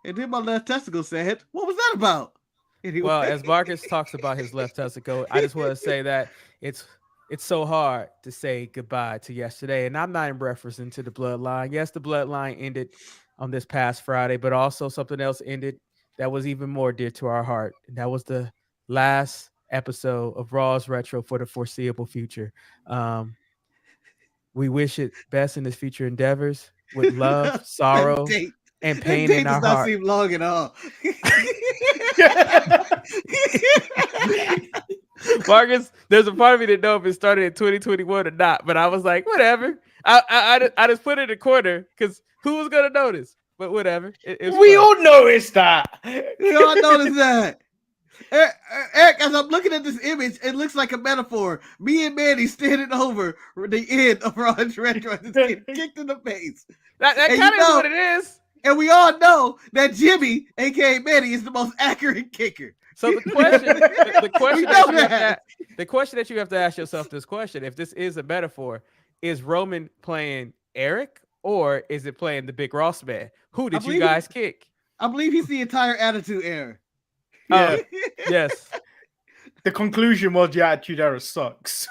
And then my left testicle said, "What was that about?" Anyway. Well, as Marcus talks about his left testicle, I just want to say that it's it's so hard to say goodbye to yesterday, and I'm not in referencing to the bloodline. Yes, the bloodline ended on this past Friday, but also something else ended that was even more dear to our heart, and that was the last episode of Raw's Retro for the foreseeable future. Um, we wish it best in his future endeavors with love, that sorrow, date, and that pain date in does our not heart. seem long at all. Marcus, there's a part of me that know if it started in 2021 or not, but I was like, whatever. I just put it in the corner because who was gonna notice? But whatever, it's We fun. all noticed that. You know, I noticed that. Eric, as I'm looking at this image, it looks like a metaphor. Me and Manny standing over the end of Ron's Retro and just getting kicked in the face. That And kind of is what it is. And we all know that Jimmy, aka Manny, is the most accurate kicker. So the question the question that you have to ask yourself this question: if this is a metaphor, is Roman playing Eric or is it playing the Big Ross man? Who did you guys kick? I believe he's the entire Attitude Era. Yeah. Yes. The conclusion was the Attitude Era sucks.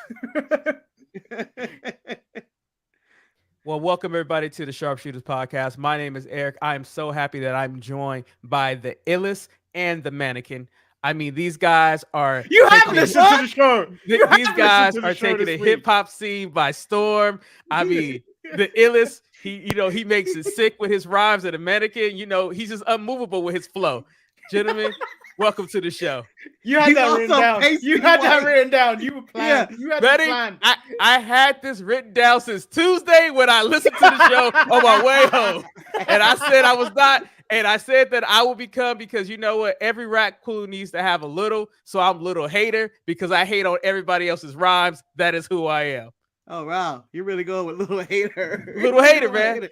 Well, welcome everybody to the Sharpshooters podcast. My name is Eric. I am so happy that I'm joined by the illest and the mannequin. I mean, these guys are. You have listened to the show. These guys are taking the hip hop scene by storm. I mean, the illest. He makes it sick with his rhymes and the mannequin. You know, he's just unmovable with his flow. Gentlemen, welcome to the show. You had that written down. You had that written down. You were planning. Yeah. You had Ready? Plan. I had this written down since Tuesday when I listened to the show on my way home. And I said I was not. And I said that I will become, because you know what? Every rap crew needs to have a little. So I'm a little hater because I hate on everybody else's rhymes. That is who I am. Oh, wow. You're really going with little hater. Little hater, man.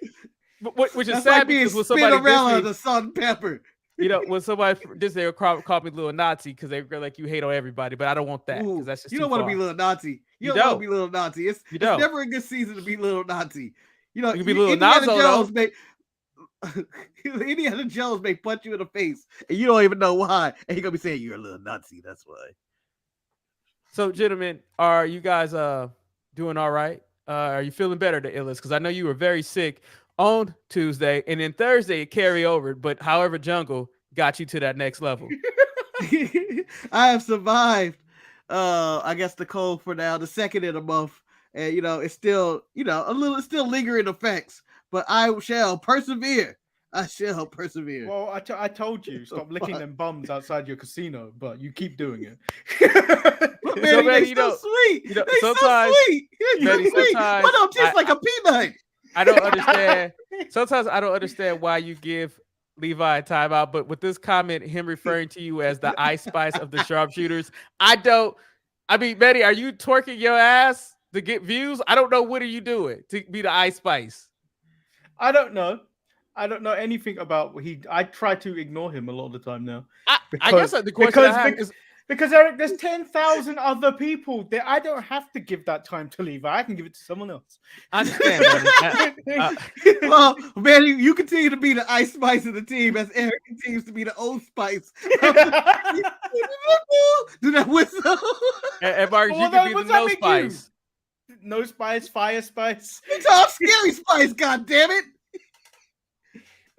Which is That's sad like being because when somebody around the salt and pepper. You know, when somebody they'll call me little Nazi because they're like, you hate on everybody, but I don't want that because that's just you don't want to be little Nazi. You don't want to be little Nazi. It's never a good season to be little Nazi. You know, you can be little Nazo. Indiana Jones may punch you in the face and you don't even know why, and you're gonna be saying you're a little Nazi. That's why. So, gentlemen, are you guys doing all right? Are you feeling better, the illest? Because I know you were very sick on Tuesday, and then Thursday it carried over. But however, Jungle got you to that next level. I have survived. I guess the cold for now, the second in a month, and you know it's still it's still lingering effects. But I shall persevere. I shall persevere. Well, I told you, stop licking them bums outside your casino, but you keep doing it. But man, they're so sweet. They're so sweet. Why don't taste like a peanut? I don't understand. Sometimes I don't understand why you give Levi a timeout, but with this comment, him referring to you as the Ice Spice of the Sharpshooters, I mean, Betty, are you twerking your ass to get views? I don't know. What are you doing to be the Ice Spice? I don't know. I don't know anything about I try to ignore him a lot of the time now. I guess the question is because Eric, there's 10,000 other people that I don't have to give that time to Levi. I can give it to someone else. I understand. Well, man, you continue to be the Ice Spice of the team as Eric continues to be the Old Spice. Do that whistle. And Marcus, you can be the No Spice. No Spice, Fire Spice. It's all Scary Spice, goddammit.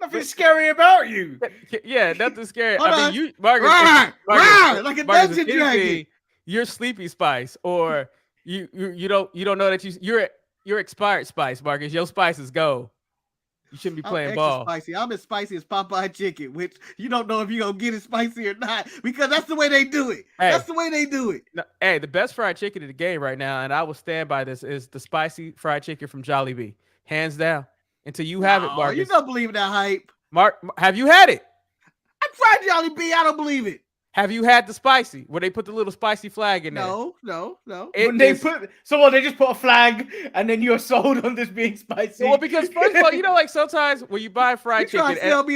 Nothing scary about you. Yeah, nothing scary. Hold I on. mean, Marcus, like a dungeon dragon. You're Sleepy Spice, or you don't know that you're expired Spice, Marcus. Your spice is go. You shouldn't be playing ball. Spicy. I'm as spicy as Popeye chicken, which you don't know if you're gonna get it spicy or not, because that's the way they do it. Hey, that's the way they do it. No, hey, the best fried chicken in the game right now, and I will stand by this, is the spicy fried chicken from Jollibee, hands down. Until you have it, Marcus. You don't believe that hype. Mark, have you had it? I tried Jollibee. I don't believe it. Have you had the spicy where they put the little spicy flag in there? No. They just put a flag and then you're sold on this being spicy. Well, because first of all, you know, like sometimes when you buy fried chicken, and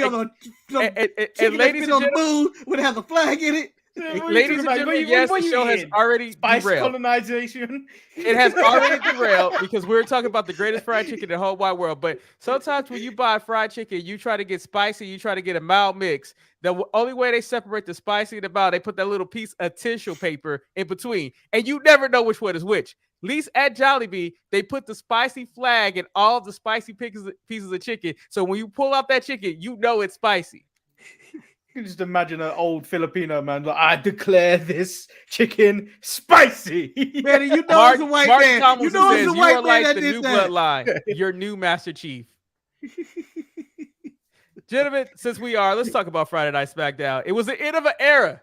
ladies and gentlemen, would have a flag in it. Ladies and gentlemen, yes, the show has already Spice derailed. colonization. It has already derailed because we're talking about the greatest fried chicken in the whole wide world. But sometimes when you buy fried chicken, you try to get spicy, you try to get a mild mix. The only way they separate the spicy and the mild, they put that little piece of tissue paper in between, and you never know which one is which. At least at Jollibee, they put the spicy flag in all of the spicy pieces of chicken. So when you pull out that chicken, you know it's spicy. You can just imagine an old Filipino man like, I declare this chicken spicy. Man, you know it's a white man. Thomas You know it's a says, white you are man like that the did new that. bloodline, your new Master Chief. Gentlemen, since we are, let's talk about Friday Night Smackdown. It was the end of an era.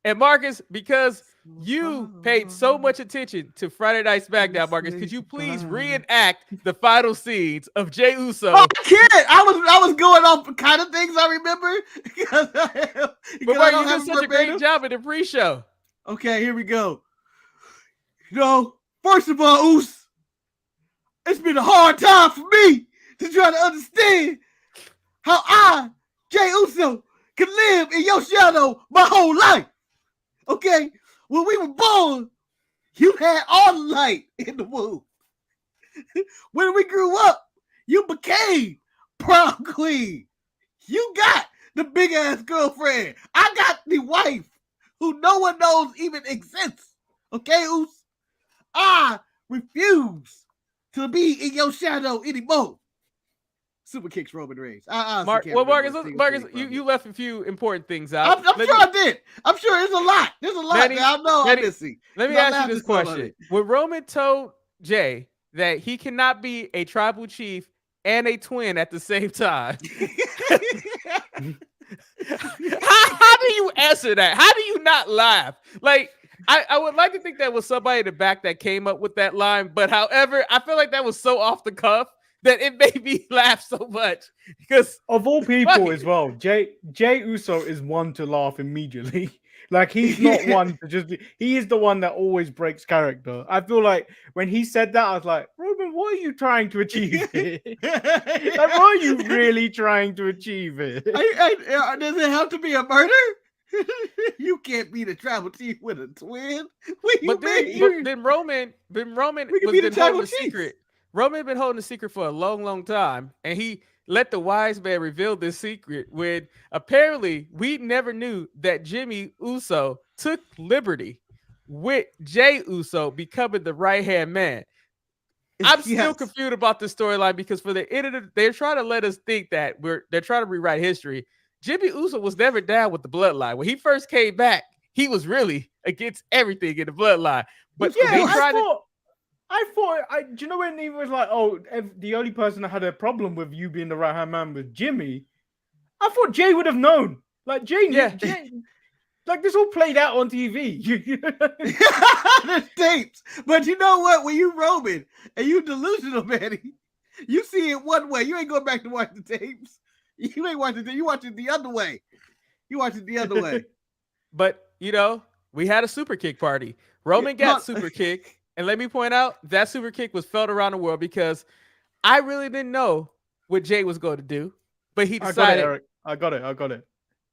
And Marcus, because you paid so much attention to Friday Night Smackdown, Marcus, could you please reenact the final scenes of Jey Uso? Oh, I can't. I was going off the kind of things I remember. But Mark, you did such a great job in the pre-show. Okay, here we go. First of all, Uso, it's been a hard time for me to try to understand how I, Jey Uso, can live in your shadow my whole life. Okay? When we were born, you had all the light in the womb. When we grew up, you became prom queen. You got the big ass girlfriend. I got the wife who no one knows even exists. Okay, Us? I refuse to be in your shadow anymore. Super kicks Roman Reigns. Marcus, you left a few important things out. I'm sure I did. I'm sure there's a lot. There's a lot that I know I'm missing. Let me ask you this question. When Roman told Jey that he cannot be a tribal chief and a twin at the same time, how do you answer that? How do you not laugh? Like, I would like to think that was somebody in the back that came up with that line, but however, I feel like that was so off the cuff that it made me laugh so much because of all people as well, Jey Uso is one to laugh immediately. Like he's not one to just he is the one that always breaks character. I feel like when he said that, I was like, Roman, what are you trying to achieve here? Like, what are you really trying to achieve here? Does it have to be a murder? You can't be the tribal chief with a twin. Then Roman was been holding a secret. Roman had been holding a secret for a long, long time, and he let the wise man reveal this secret when apparently we never knew that Jimmy Uso took liberty with Jey Uso becoming the right-hand man. I'm still confused about this storyline because for the end of they're trying to let us think that they're trying to rewrite history. Jimmy Uso was never down with the bloodline. When he first came back, he was really against everything in the bloodline. But yeah, I thought, do you know when he was like, oh, the only person that had a problem with you being the right-hand man was Jimmy? I thought Jey would have known. Like, Jey, like this all played out on TV. The tapes. But you know what? When you Roman and you delusional, Manny, you see it one way. You ain't going back to watch the tapes. You ain't watching it. You watch it the other way. You watch it the other way. But, we had a super kick party. Roman got super kick. And let me point out, that super kick was felt around the world because I really didn't know what Jey was going to do. But he decided. I got it.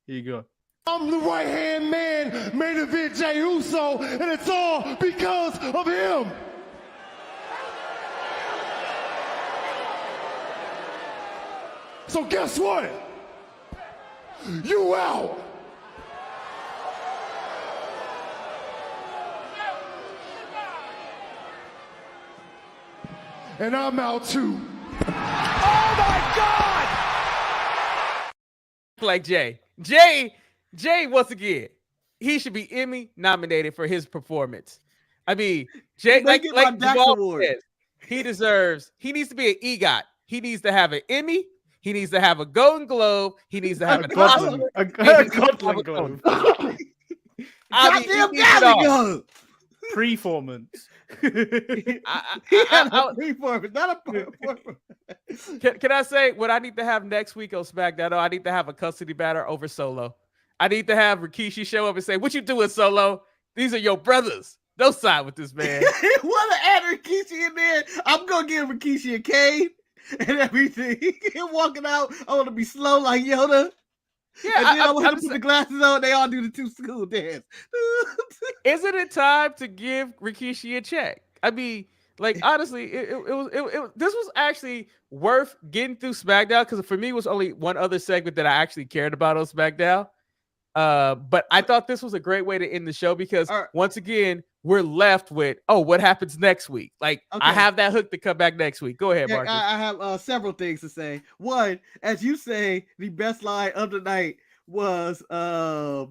Here you go. I'm the right-hand man, main event Jey Uso, and it's all because of him. So guess what? You out. And I'm out too. Oh my God! Like Jey, once again, he should be Emmy nominated for his performance. I mean, Jey, like Jamal says, he needs to be an EGOT. He needs to have an Emmy. He needs to have a Golden Globe. He needs to have an Oscar. A Golden Globe. Goddamn Golden Globe. Performance. Performance, not a performance. Can I say what I need to have next week on SmackDown? I need to have a custody battle over Solo. I need to have Rikishi show up and say, "What you doing, Solo? These are your brothers. Don't side with this man." Want to add Rikishi in there? I'm gonna give Rikishi a cane and everything. Walking out, I want to be slow like Yoda. Yeah, and then I want I'm to put the glasses on. They all do the two school dance. Isn't it time to give Rikishi a check? I mean, like honestly, this was actually worth getting through SmackDown because for me, it was only one other segment that I actually cared about on SmackDown. But I thought this was a great way to end the show because once again, we're left with, what happens next week? Like, I have that hook to come back next week. Go ahead, Marcus. I have several things to say. One, as you say, the best line of the night was,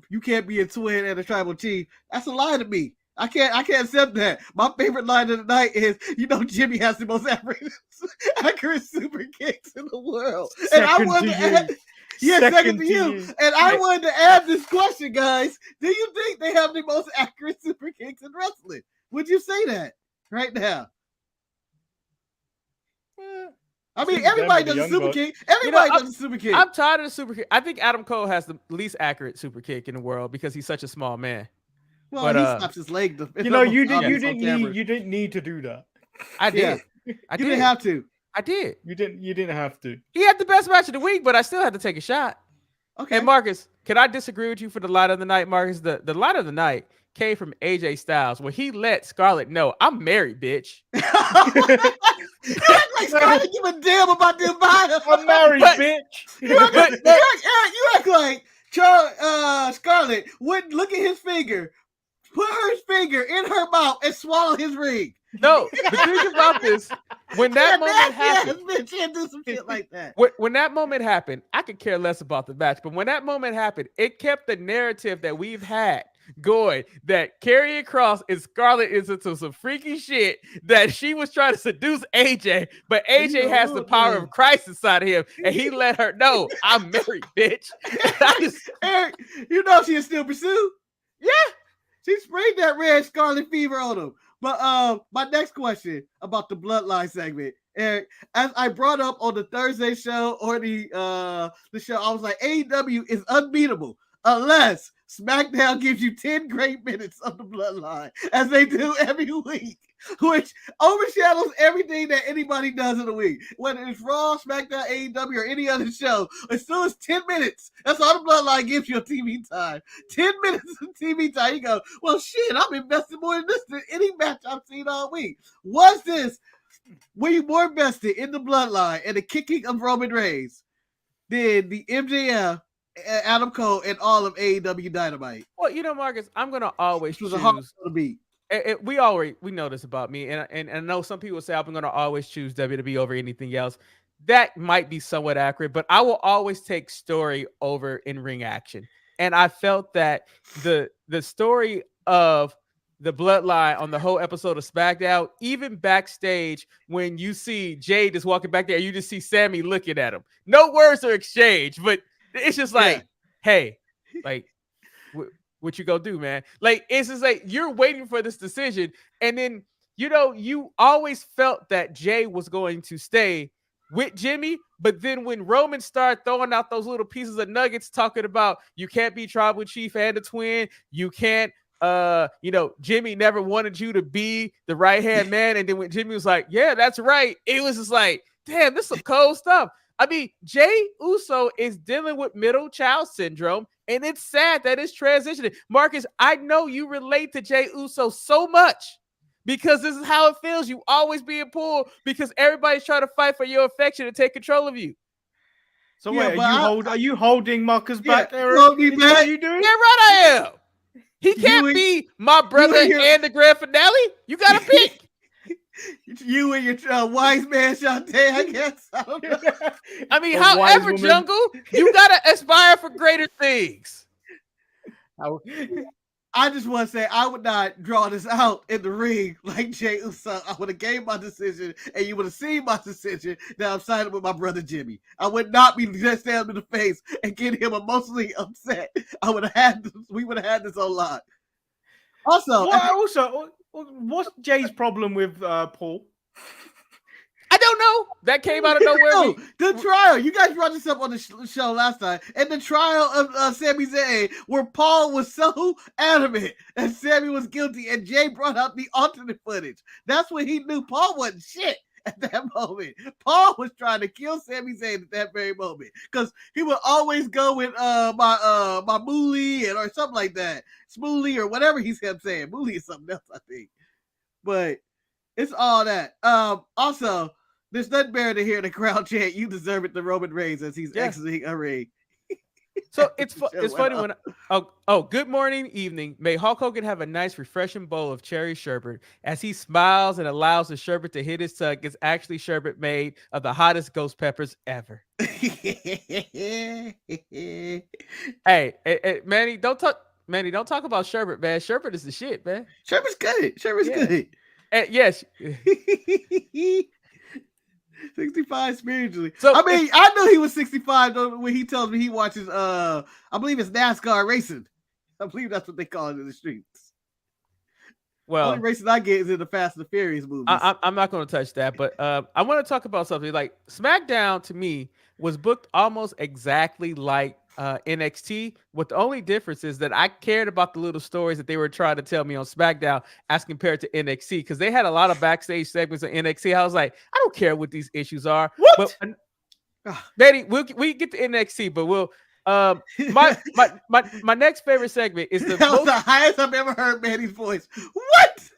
you can't be a twin and a tribal chief. That's a lie to me. I can't accept that. My favorite line of the night is, Jimmy has the most accurate super kicks in the world. And I wanted to add, second to you. And I wanted to add this question, guys. Do you think they have the most accurate super kicks in wrestling? Would you say that right now? I mean, everybody does a super kick. Everybody does a super kick. I'm tired of the super kick. I think Adam Cole has the least accurate super kick in the world because he's such a small man. Well, but, he slaps his leg. You didn't need to do that. I did. You didn't have to. I did. You didn't have to. He had the best match of the week, but I still had to take a shot. Okay. And Marcus, can I disagree with you for the line of the night, Marcus? The line of the night came from AJ Styles where he let Scarlett know, I'm married, bitch. Like Scarlett give a damn about them buying. I'm married, bitch. You act like Scarlett wouldn't look at his finger, put her finger in her mouth, and swallow his ring. No, the thing about this, when that moment happened, bitch can't do some shit like that. When that moment happened, I could care less about the match. But when that moment happened, it kept the narrative that we've had going that Karrion Kross and Scarlett is into some freaky shit that she was trying to seduce AJ, but AJ has the power of Christ inside of him, and he let her know, I'm married, bitch. Eric, she is still pursued. Yeah, she sprayed that red scarlet fever on him. But my next question about the Bloodline segment, Eric, as I brought up on the Thursday show or the show, I was like, AEW is unbeatable unless SmackDown gives you 10 great minutes of the Bloodline, as they do every week, which overshadows everything that anybody does in a week. Whether it's Raw, SmackDown, AEW, or any other show, as soon as 10 minutes, that's all the Bloodline gives you of TV time. 10 minutes of TV time, you go, well, shit, I'm invested more in this than any match I've seen all week. Were you more invested in the Bloodline and the kicking of Roman Reigns than the MJF, Adam Cole, and all of AEW Dynamite? Well, Marcus, I'm gonna always choose. We know this about me, and I know some people say I'm gonna always choose WWE over anything else. That might be somewhat accurate, but I will always take story over in-ring action. And I felt that the story of the Bloodline on the whole episode of SmackDown, even backstage when you see Jay just walking back there, you just see Sammy looking at him. No words are exchanged, but it's just like, hey, like, what you gonna do, man? Like, it's just like you're waiting for this decision, and then you always felt that Jay was going to stay with Jimmy, but then when Roman started throwing out those little pieces of nuggets, talking about you can't be tribal chief and a twin, you can't, Jimmy never wanted you to be the right hand man, and then when Jimmy was like, yeah, that's right, it was just like, damn, this is some cold stuff. I mean, Jay Uso is dealing with middle child syndrome, and it's sad that it's transitioning. Marcus, I know you relate to Jay Uso so much because this is how it feels. You always being pulled because everybody's trying to fight for your affection and take control of you. So wait, are you holding Marcus back there? Hold me back. You doing? Yeah, right I am. He can't be my brother and the grand finale. You got to pick. You and your wise man, Shantae, I guess. I don't know. I mean, however, Jungle, you got to aspire for greater things. I just want to say I would not draw this out in the ring like Jay Uso. I would have gave my decision, and you would have seen my decision that I'm siding with my brother Jimmy. I would not be just staring him in the face and getting him emotionally upset. We would have had this on live. Also, what's Jay's problem with Paul? I don't know. That came out of nowhere. The trial. You guys brought this up on the show last time. And the trial of Sami Zayn, where Paul was so adamant that Sami was guilty, and Jay brought out the alternate footage. That's when he knew Paul wasn't shit. at that moment. Paul was trying to kill Sami Zayn at that very moment because he would always go with my Mooly or something like that, Smooly or whatever he kept saying. Mooly is something else, I think. But it's all that. Also, there's nothing better to hear the crowd chant, "You deserve it," to Roman Reigns as he's exiting a ring. So it's funny when good morning, evening. May Hulk Hogan have a nice, refreshing bowl of cherry sherbet as he smiles and allows the sherbet to hit his tongue. It's actually sherbet made of the hottest ghost peppers ever. Hey, Manny, don't talk about sherbet, man. Sherbet is the shit, man. Sherbet's good. Sherbet's good. Yes. 65 spiritually. So I mean, I knew he was 65 though, when he tells me he watches I believe it's NASCAR racing. I believe that's what they call it in the streets. Well, the only racing I get is in the Fast and the Furious movies. I'm not going to touch that, but I want to talk about something. Like SmackDown to me was booked almost exactly like NXT, with the only difference is that I cared about the little stories that they were trying to tell me on SmackDown as compared to NXT, because they had a lot of backstage segments of NXT. I was like, I don't care what these issues are. What? But, Manny, we get to NXT, but we'll my next favorite segment is that was the highest I've ever heard Manny's voice. What?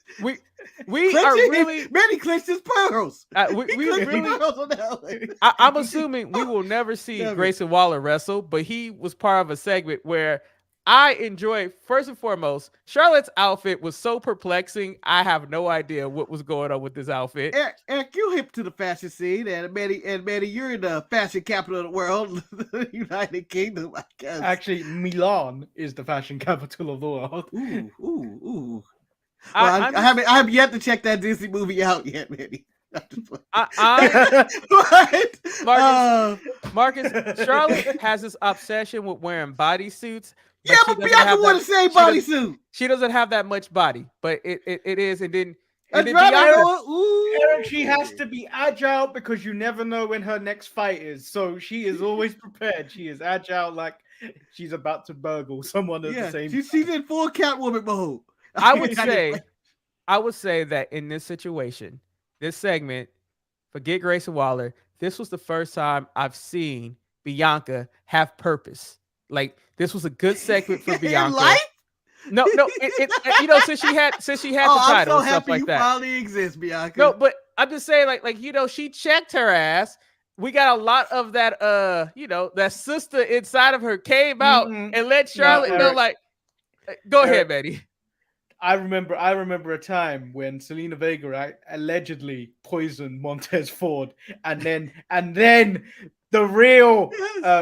We are really Manny clenched his pearls. We really. I'm assuming we will never see Grayson Waller wrestle, but he was part of a segment where I enjoyed. First and foremost, Charlotte's outfit was so perplexing. I have no idea what was going on with this outfit. Eric, you hip to the fashion scene, and Manny, you're in the fashion capital of the world, the United Kingdom, I guess. Actually, Milan is the fashion capital of the world. Ooh. Well, I haven't yet to check that Disney movie out yet, Manny. Marcus, Charlotte has this obsession with wearing bodysuits. But Bianca wore the same bodysuit. She doesn't have that much body, but it is. And then Eric, she has to be agile because you never know when her next fight is. So she is always prepared. She is agile, like she's about to burgle someone at the same time. She's in full Catwoman mode. I would say that in this situation, this segment, forget Grayson Waller, this was the first time I've seen Bianca have purpose. Like, this was a good segment for Bianca. Life? No, since she had the title and stuff like that. Finally exist, Bianca. No, but I'm just saying, like she checked her ass. We got a lot of that, that sister inside of her came out and let Charlotte know, like, go ahead, Manny. I remember a time when Selena Vega allegedly poisoned Montez Ford, and then the real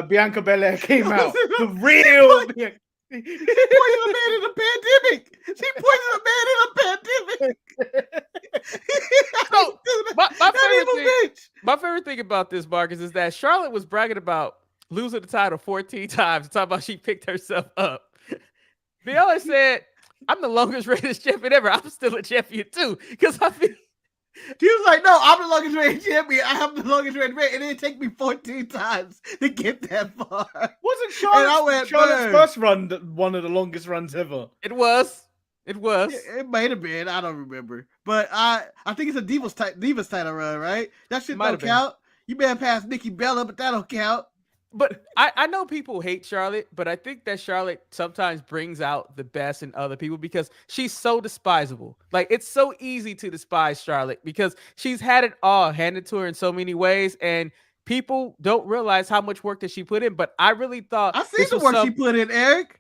Bianca Belair came out. The real Bianca. She poisoned a man in a pandemic. So, my favorite thing about this, Marcus, is that Charlotte was bragging about losing the title 14 times. Talking about she picked herself up. Bianca said, I'm the longest reigning champion ever. I'm still a champion too. Because she was like, no, I'm the longest reigning champion. I have the longest reigning champion. It didn't take me 14 times to get that far. Wasn't Charlotte's first run one of the longest runs ever? It was. It might have been. I don't remember. But I think it's a Divas title run, right? That shit don't count. You may have passed Nikki Bella, but that don't count. But I know people hate Charlotte, but I think that Charlotte sometimes brings out the best in other people because she's so despisable. Like, it's so easy to despise Charlotte because she's had it all handed to her in so many ways, and people don't realize how much work that she put in. But I really thought I see the work she put in, Eric.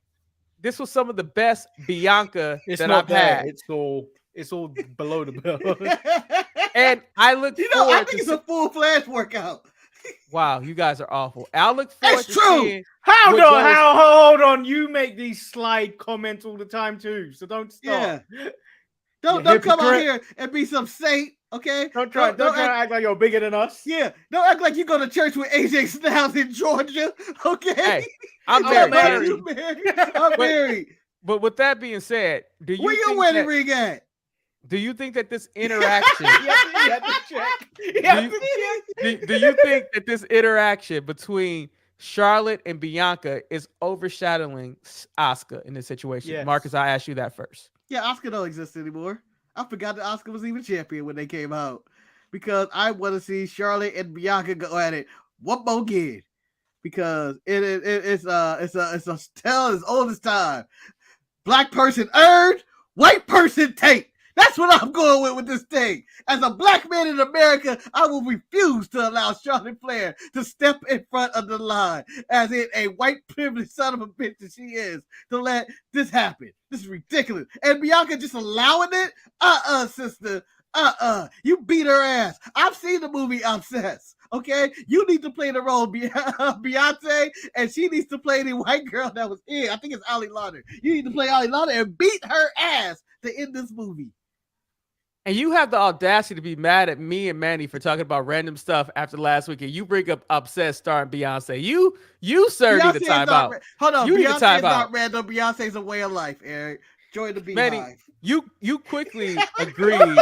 This was some of the best Bianca that I've had. It's all below the belt. And I look forward I think it's a full-fledged workout. Wow, you guys are awful. I'll look forward to seeing. Hold on. You make these slide comments all the time too, so don't stop. Yeah. Don't come out here and be some saint, okay? Don't try to act like you're bigger than us. Yeah, don't act like you go to church with AJ Styles in Georgia, okay? Hey, I'm married. I'm married. But with that being said, where your wedding ring at? Do you think that this interaction? Do you think that this interaction between Charlotte and Bianca is overshadowing Asuka in this situation? Yes. Marcus, I asked you that first. Yeah, Asuka don't exist anymore. I forgot that Asuka was even champion when they came out. because I want to see Charlotte and Bianca go at it one more again. Because it's a tale as old as time. Black person earned, white person take. That's what I'm going with this thing. As a black man in America, I will refuse to allow Charlotte Flair to step in front of the line, as in a white privileged son of a bitch that she is, to let this happen. This is ridiculous. And Bianca just allowing it? Sister. You beat her ass. I've seen the movie Obsessed. Okay, you need to play the role Beyonce, and she needs to play the white girl that was in. I think it's Ali Lauder. You need to play Ali Lauder and beat her ass to end this movie. And you have the audacity to be mad at me and Manny for talking about random stuff after last week, and you bring up Obsessed starring Beyonce. You sir, need to time out. Hold on, you Beyonce is not random. Beyonce's a way of life, Eric. Join the beehive. Manny, you quickly agreed.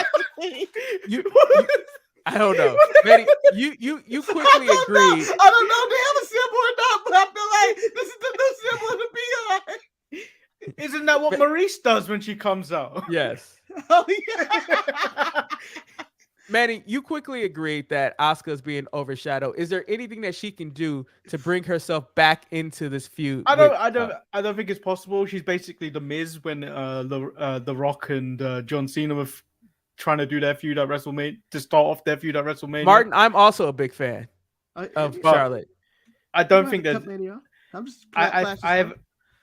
I don't know. Manny, you quickly agreed. I don't know if they have a symbol or not, but I feel like this is the new symbol of the beehive. Isn't that what Maurice does when she comes out? Yes. Oh, yeah. Manny, you quickly agreed that Asuka's being overshadowed. Is there anything that she can do to bring herself back into this feud? I don't think it's possible. She's basically the Miz when the Rock and John Cena were trying to do their feud at WrestleMania, to start off their feud at WrestleMania. Martin, I'm also a big fan of Charlotte. I don't think that. I'm just I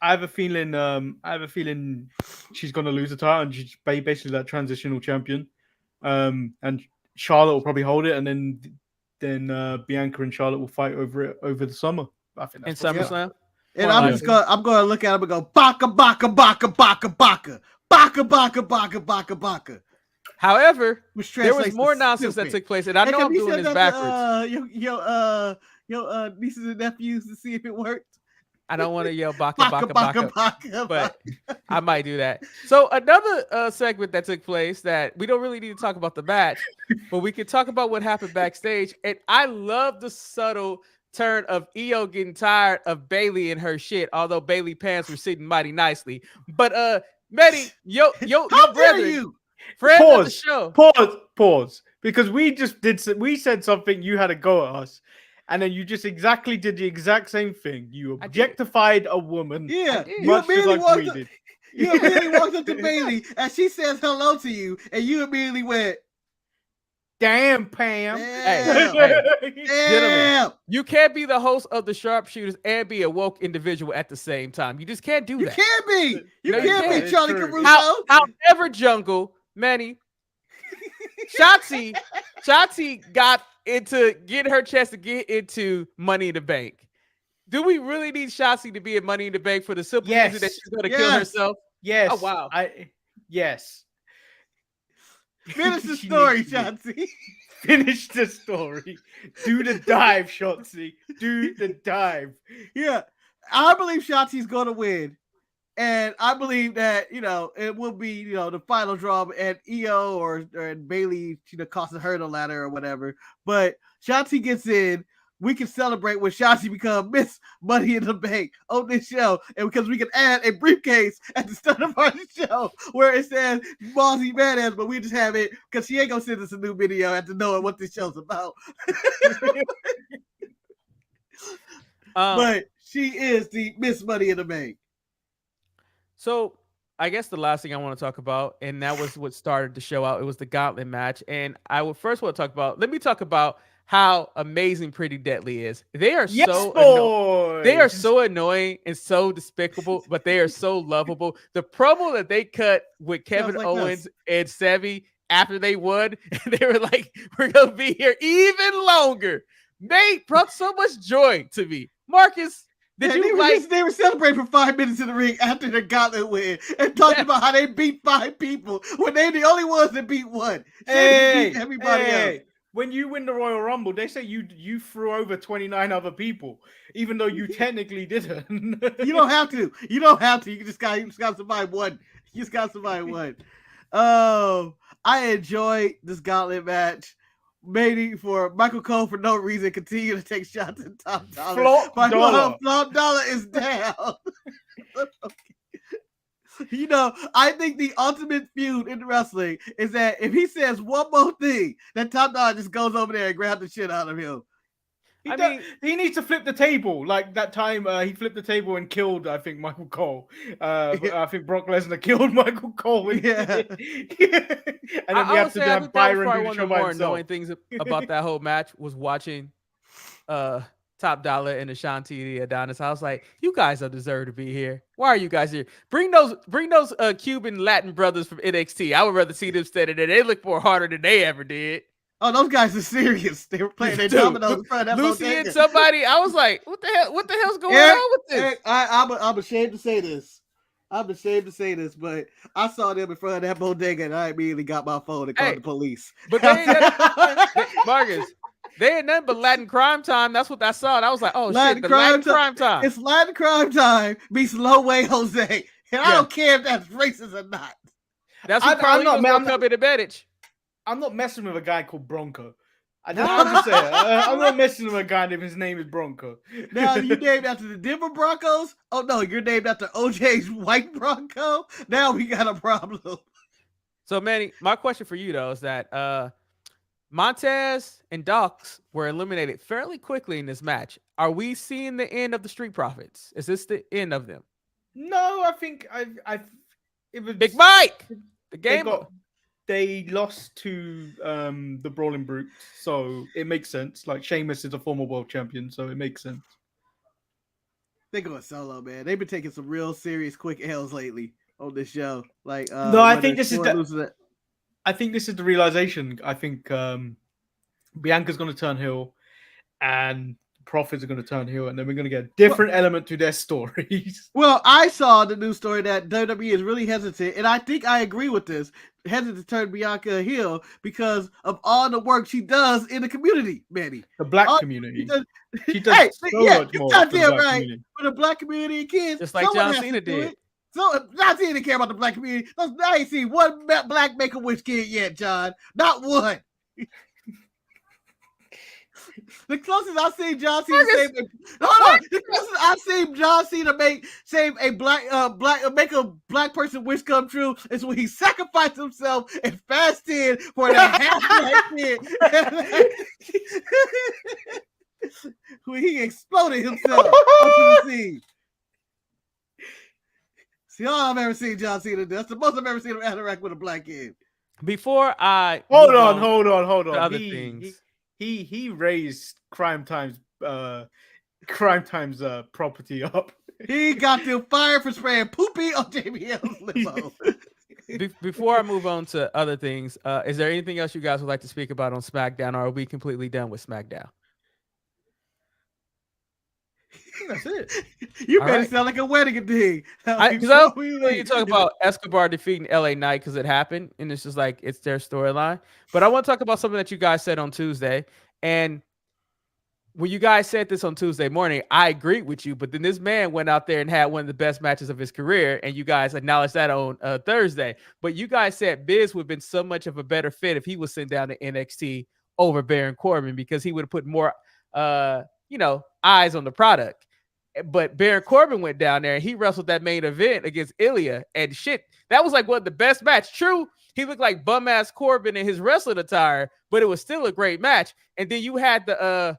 have a feeling. I have a feeling she's gonna lose the title, and she's basically that transitional champion. And Charlotte will probably hold it, and then Bianca and Charlotte will fight over it over the summer. I think that's in SummerSlam. And I'm gonna look at him and go baka baka baka baka baka baka baka baka baka baka. However, there was more nonsense that took place, and I know I'm doing this backwards. Your nieces and nephews to see if it worked. I don't want to yell baka baka, but I might do that. So another segment that took place that we don't really need to talk about the match, but we can talk about what happened backstage. And I love the subtle turn of Io getting tired of Bayley and her shit, although Bayley pants were sitting mighty nicely. But Manny, yo, how dare you? Friend of the show. Pause. Because we said something, you had a go at us. And then you just exactly did the exact same thing. You objectified a woman. Yeah, much as like we did. You immediately walked up to Bayley and she says hello to you, and you immediately went, "Damn, Pam." Damn. You can't be the host of the Sharpshooters and be a woke individual at the same time. You just can't do that. You can't be Charlie Caruso. However, Jungle, Manny, Shotzi got into getting her chance to get into Money in the Bank. Do we really need Shotzi to be in Money in the Bank for the simple reason that she's going to kill herself? Yes. Oh, wow. Yes. Finish the story, Shotzi. Finish the story. Do the dive, Shotzi. Do the dive. Yeah. I believe Shotzi's going to win. And I believe that, it will be, the final draw, and Io or Bayley, costing her the ladder or whatever. But Shotzi gets in. We can celebrate when Shotzi becomes Miss Money in the Bank on this show. And because we can add a briefcase at the start of our show where it says Ballsy Badass, but we just have it because she ain't going to send us a new video after knowing what this show's about. But she is the Miss Money in the Bank. So I guess the last thing I want to talk about, and that was what started the show out, it was the gauntlet match. And I would first want to talk about, let me talk about how amazing Pretty Deadly is. They are they are so annoying and so despicable, but they are so lovable. The promo that they cut with Kevin Owens and Sevi after they won, they were like, we're going to be here even longer. They brought so much joy to me. Marcus, they were celebrating for 5 minutes in the ring after their gauntlet win and talking about how they beat 5 people when they're the only ones that beat one. Beat everybody else. When you win the Royal Rumble, they say you threw over 29 other people, even though you technically didn't. You don't have to. You just got to survive one. You just got to survive one. Oh, I enjoyed this gauntlet match. Maybe for Michael Cole for no reason continue to take shots at Top Dollar. Flop Dollar is down. You know, I think the ultimate feud in wrestling is that if he says one more thing, that Top Dog just goes over there and grabs the shit out of him. He needs to flip the table like that time he flipped the table and killed, I think, Michael Cole. I think Brock Lesnar killed Michael Cole. Yeah. And then we have to have Byron do the show by himself. Knowing things about that whole match was watching Top Dollar and Ashanti Adonis. I was like, you guys don't deserve to be here. Why are you guys here? Bring those Cuban Latin brothers from NXT. I would rather see them standing there. They look more harder than they ever did. Oh, those guys are serious. They were playing their dominoes in front of that Lucy and somebody. I was like, what the hell's going on with this? Eric, I'm ashamed to say this. But I saw them in front of that bodega and I immediately got my phone and called the police. But Marcus, they ain't nothing but Latin crime time. That's what I saw. And I was like, oh, Latin crime time. It's Latin crime time meets Low Way Jose. And I don't care if that's racist or not. That's what Carlito's going to come in advantage. I'm not messing with a guy called Bronco. I'm just saying. I'm not messing with a guy named his name is Bronco. Now you named after the Denver Broncos? Oh no, you're named after OJ's white Bronco. Now we got a problem. So Manny, my question for you though is that Montez and Dox were eliminated fairly quickly in this match. Are we seeing the end of the Street Profits? Is this the end of them? No, I think it was Big Mike. The game. They lost to the Brawling Brutes, so it makes sense. Like Sheamus is a former world champion, so it makes sense. They're going solo, man. They've been taking some real serious quick L's lately on this show. Like, no, I think this is I think this is the realization. I think Bianca's going to turn heel, and Profits are going to turn heel, and then we're going to get a different element to their stories. Well, I saw the news story that WWE is really hesitant, and I think I agree with this, hesitant to turn Bianca heel because of all the work she does in the community, Manny. The black community. She does hey, so much more got for that the black right. community. For the black community and kids. Just like John Cena did. So John Cena didn't care about the black community. I ain't seen one black Make-A-Wish kid yet, John. Not one. The closest I've seen John Cena the closest I've seen John Cena make a black person wish come true is when he sacrificed himself and fasted for that half kid. When he exploded himself onto the scene. See, all I've ever seen John Cena do. That's the most I've ever seen him interact with a black kid. Before I hold on. Other things. He raised Crime Time's property up. He got them fired for spraying poopy on JBL's limo. Before I move on to other things, is there anything else you guys would like to speak about on SmackDown, or are we completely done with SmackDown? That's it. You better sound like a wedding thing. Because you talk about Escobar defeating LA Knight because it happened, and it's just like it's their storyline. But I want to talk about something that you guys said on Tuesday. And when you guys said this on Tuesday morning, I agreed with you. But then this man went out there and had one of the best matches of his career, and you guys acknowledged that on Thursday. But you guys said Biz would have been so much of a better fit if he was sent down to NXT over Baron Corbin because he would have put more, eyes on the product. But Baron Corbin went down there and he wrestled that main event against Ilya, and shit, that was like one of the best match. True, he looked like bum ass Corbin in his wrestling attire, but it was still a great match. And then you had the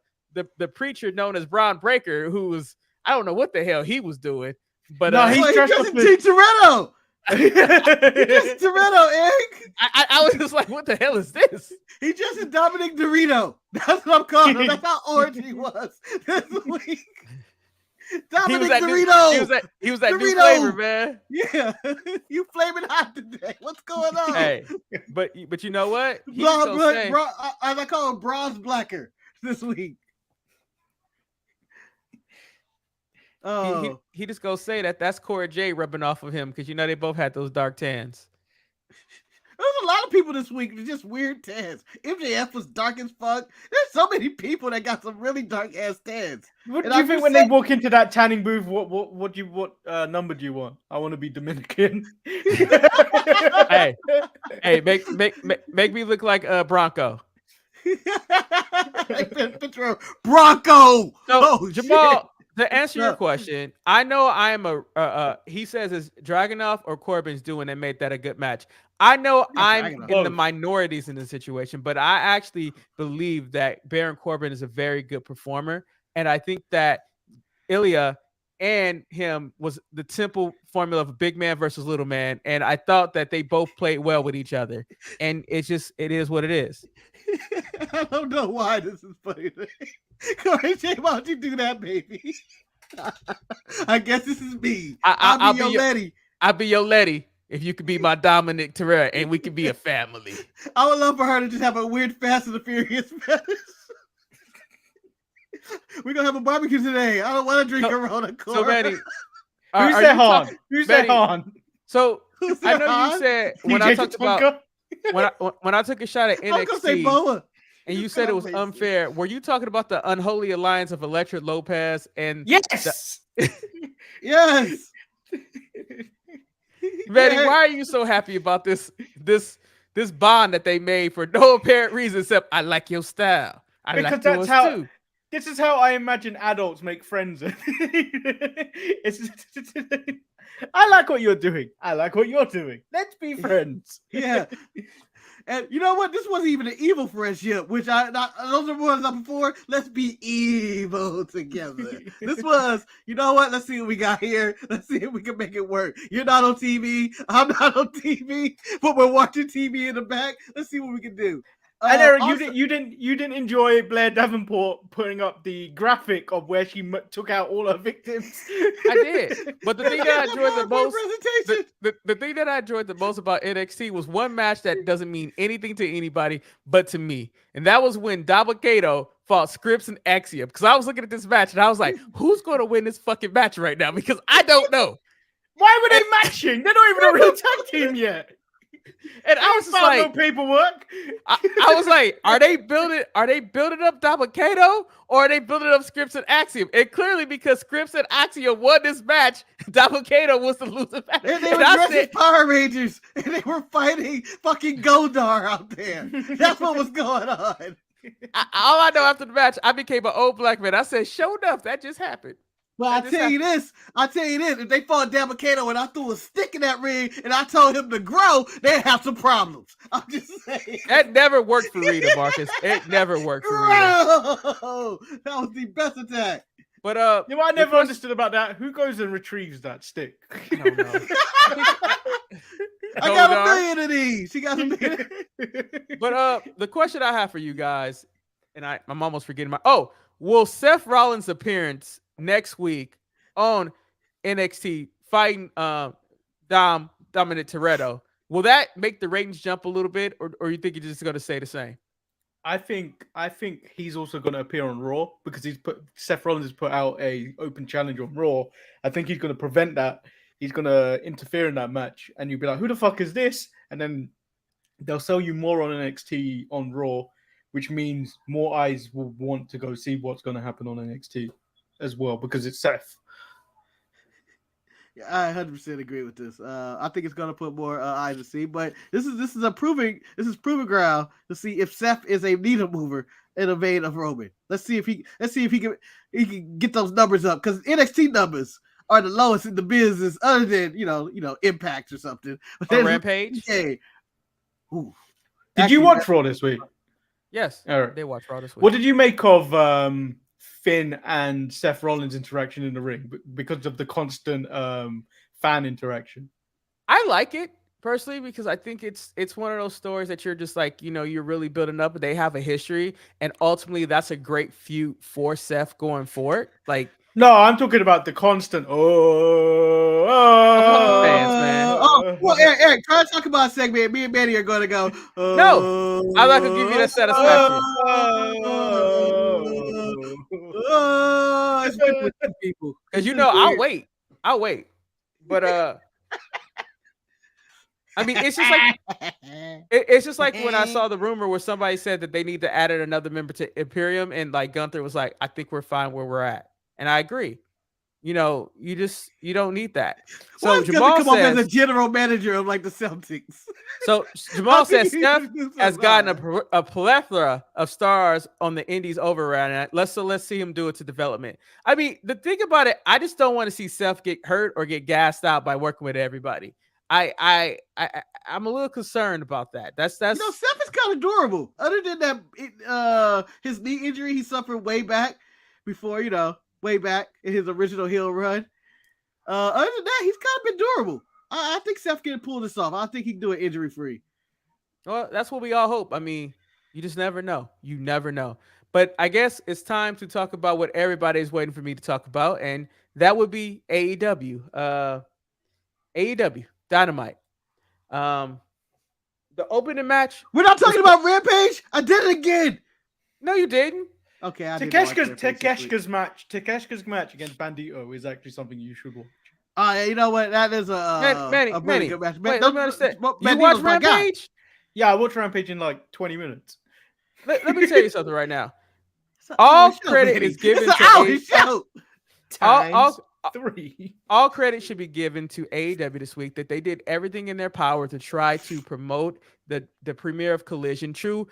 preacher known as Braun Breaker, who was, I don't know what the hell he was doing, but he's dressed up in Toretto. Toretto, Eric. I was just like, what the hell is this? He just is Dominic Dorito. That's what I'm calling him. That's how orange he was this week. Dominic Dorito. He was that new flavor, man. Yeah, you flaming hot today. What's going on? Hey, but you know what? As I call him, Bronze Blacker this week. Oh, he just go say that's Cora J rubbing off of him because they both had those dark tans. There's a lot of people this week with just weird tans. MJF was dark as fuck. There's so many people that got some really dark ass tans. What do you think when they walk into that tanning booth? What number do you want? I want to be Dominican. hey, make me look like Bronco. Bronco. So, Jamal, To answer your question, I know I am he says it's Dragunov or Corbin's doing and made that a good match. I know I'm Dragunov. in the minorities in the situation, but I actually believe that Baron Corbin is a very good performer, and I think that Ilya and him was the simple formula of a big man versus little man, and I thought that they both played well with each other, and it is what it is. I don't know why this is funny. Corey J, why don't you do that, baby? I guess this is me. I'll be your lady. I'll be your lady if you could be my Dominic Toretto, and we could be a family. I would love for her to just have a weird Fast and the Furious fetish. We're gonna have a barbecue today. I don't want to drink Corona. So, Manny, who's that Han? Who's that Han? So I know you said when I talked about when I took a shot at NXT, I was gonna say Boa. And you said it was unfair. Were you talking about the unholy alliance of Electra Lopez and yes, yes? Manny, why are you so happy about this bond that they made for no apparent reason except I like your style? Because that's how. Too. This is how I imagine adults make friends. I like what you're doing. I like what you're doing. Let's be friends. Yeah. And you know what? This wasn't even an evil friendship, which those are ones up before. Let's be evil together. This was, you know what? Let's see what we got here. Let's see if we can make it work. You're not on TV. I'm not on TV, but we're watching TV in the back. Let's see what we can do. And Eric, also, you didn't enjoy Blair Davenport putting up the graphic of where she took out all her victims. I did, but the thing that I enjoyed the most, the thing that I enjoyed the most about NXT was one match that doesn't mean anything to anybody but to me, and that was when Dabba-Kato fought Scripps and Axiom. Because I was looking at this match and I was like, "Who's going to win this fucking match right now?" Because I don't know. Why were they matching? They're not even a real tag team yet. And I was just like, no paperwork. I was like, are they building up Dabba-Kato or are they building up Scripps and Axiom? And clearly, because Scripps and Axiom won this match, Dabba-Kato was the losing match. And they were dressed as Power Rangers, and they were fighting fucking Godar out there. That's what was going on. All I know after the match, I became an old black man. I said, "Show enough, that just happened." Well, I'll tell you this. If they fought Dabba-Kato and I threw a stick in that ring and I told him to grow, they'd have some problems. I'm just saying. That never worked for Rita, Marcus. It never worked for Rita. That was the best attack. But you know what I never understood about that? Who goes and retrieves that stick? I don't know. I got a million of these. She got a million. But the question I have for you guys, and I'm almost forgetting will Seth Rollins' appearance next week on NXT fighting Dominic Toretto, will that make the ratings jump a little bit, or you think you're just going to stay the same? I think he's also going to appear on Raw because Seth Rollins has put out a open challenge on Raw. I think he's going to prevent that. He's going to interfere in that match, and you'll be like, "Who the fuck is this?" And then they'll sell you more on NXT on Raw, which means more eyes will want to go see what's going to happen on NXT as well because it's Seth. Yeah, I 100% agree with this. I think it's going to put more eyes to see, but this is proving ground to see if Seth is a needle mover in a vein of Roman. Let's see if he can get those numbers up, because NXT numbers are the lowest in the business, other than you know Impact or something. Or Rampage. Yeah. Did you watch Raw this week? Yes, Eric. They watched Raw this week. What did you make of Finn and Seth Rollins' interaction in the ring because of the constant fan interaction? I like it personally because I think it's one of those stories that you're just like, you're really building up, but they have a history, and ultimately that's a great feud for Seth going forward. Like, no, I'm talking about the constant fans, man. Well, Eric, try to talk about a segment. Me and Manny are going to go. No, I'm not going to give you that satisfaction. It's with people, because I'll wait. But I mean, it's just like when I saw the rumor where somebody said that they need to add another member to Imperium, and like Gunther was like, "I think we're fine where we're at," and I agree. you don't need that. Why So does Jamal come off as a says. general manager of like the Celtics? So Jamal says Steph has gotten a plethora of stars on the Indies overrun. Let's see him do it to development. I mean, the thing about it, I just don't want to see Steph get hurt or get gassed out by working with everybody. I'm a little concerned about that. That's Steph is kind of durable. Other than that, his knee injury he suffered way back before, way back in his original heel run. Other than that, he's kind of been durable. I think Steph can pull this off. I think he can do it injury free. Well, that's what we all hope. I mean, you just never know. You never know. But I guess it's time to talk about what everybody's waiting for me to talk about, and that would be AEW. AEW Dynamite. The opening match. We're not talking about Rampage. I did it again. No, you didn't. Okay, Takeshita's match against Bandito is actually something you should watch. You know what? That is a Manny, good match. Wait, let me understand. You watch Rampage? Yeah, I watched Rampage in like 20 minutes. Let me tell you something right now. All credit is given to AEW. All credit should be given to AEW this week that they did everything in their power to try to promote the premiere of Collision. True,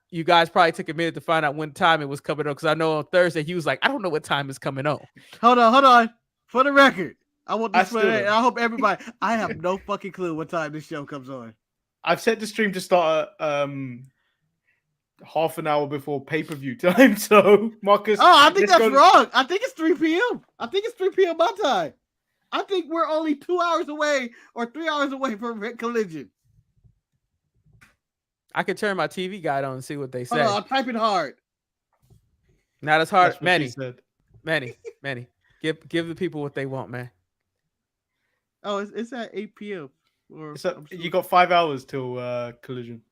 you guys probably took a minute to find out when time it was coming on, because I know on Thursday he was like, I don't know what time is coming on. Hold on. For the record, I want this. I hope everybody. I have no fucking clue what time this show comes on. I've set the stream to start half an hour before pay-per-view time. So Marcus, I think that's wrong. I think it's 3 p.m. I think it's 3 p.m. my time. I think we're only 2 hours away or 3 hours away from Collision. I could turn my TV guide on and see what they say. I'm typing hard. Not as hard. Manny, give the people what they want, man. Oh, it's at 8 p.m. You got 5 hours till Collision.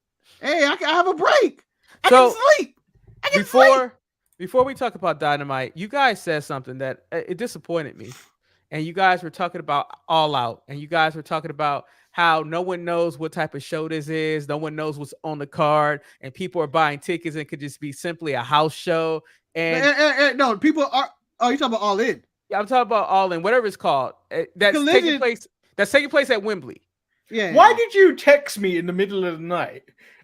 Hey, I have a break. I can sleep. Before we talk about Dynamite, you guys said something that it disappointed me. And you guys were talking about All Out. And you guys were talking about how no one knows what type of show this is. No one knows what's on the card. And people are buying tickets and it could just be simply a house show. And no, people are. Oh, you're talking about All In. Yeah, I'm talking about All In, whatever it's called. That's taking place at Wembley. Yeah. Why did you text me in the middle of the night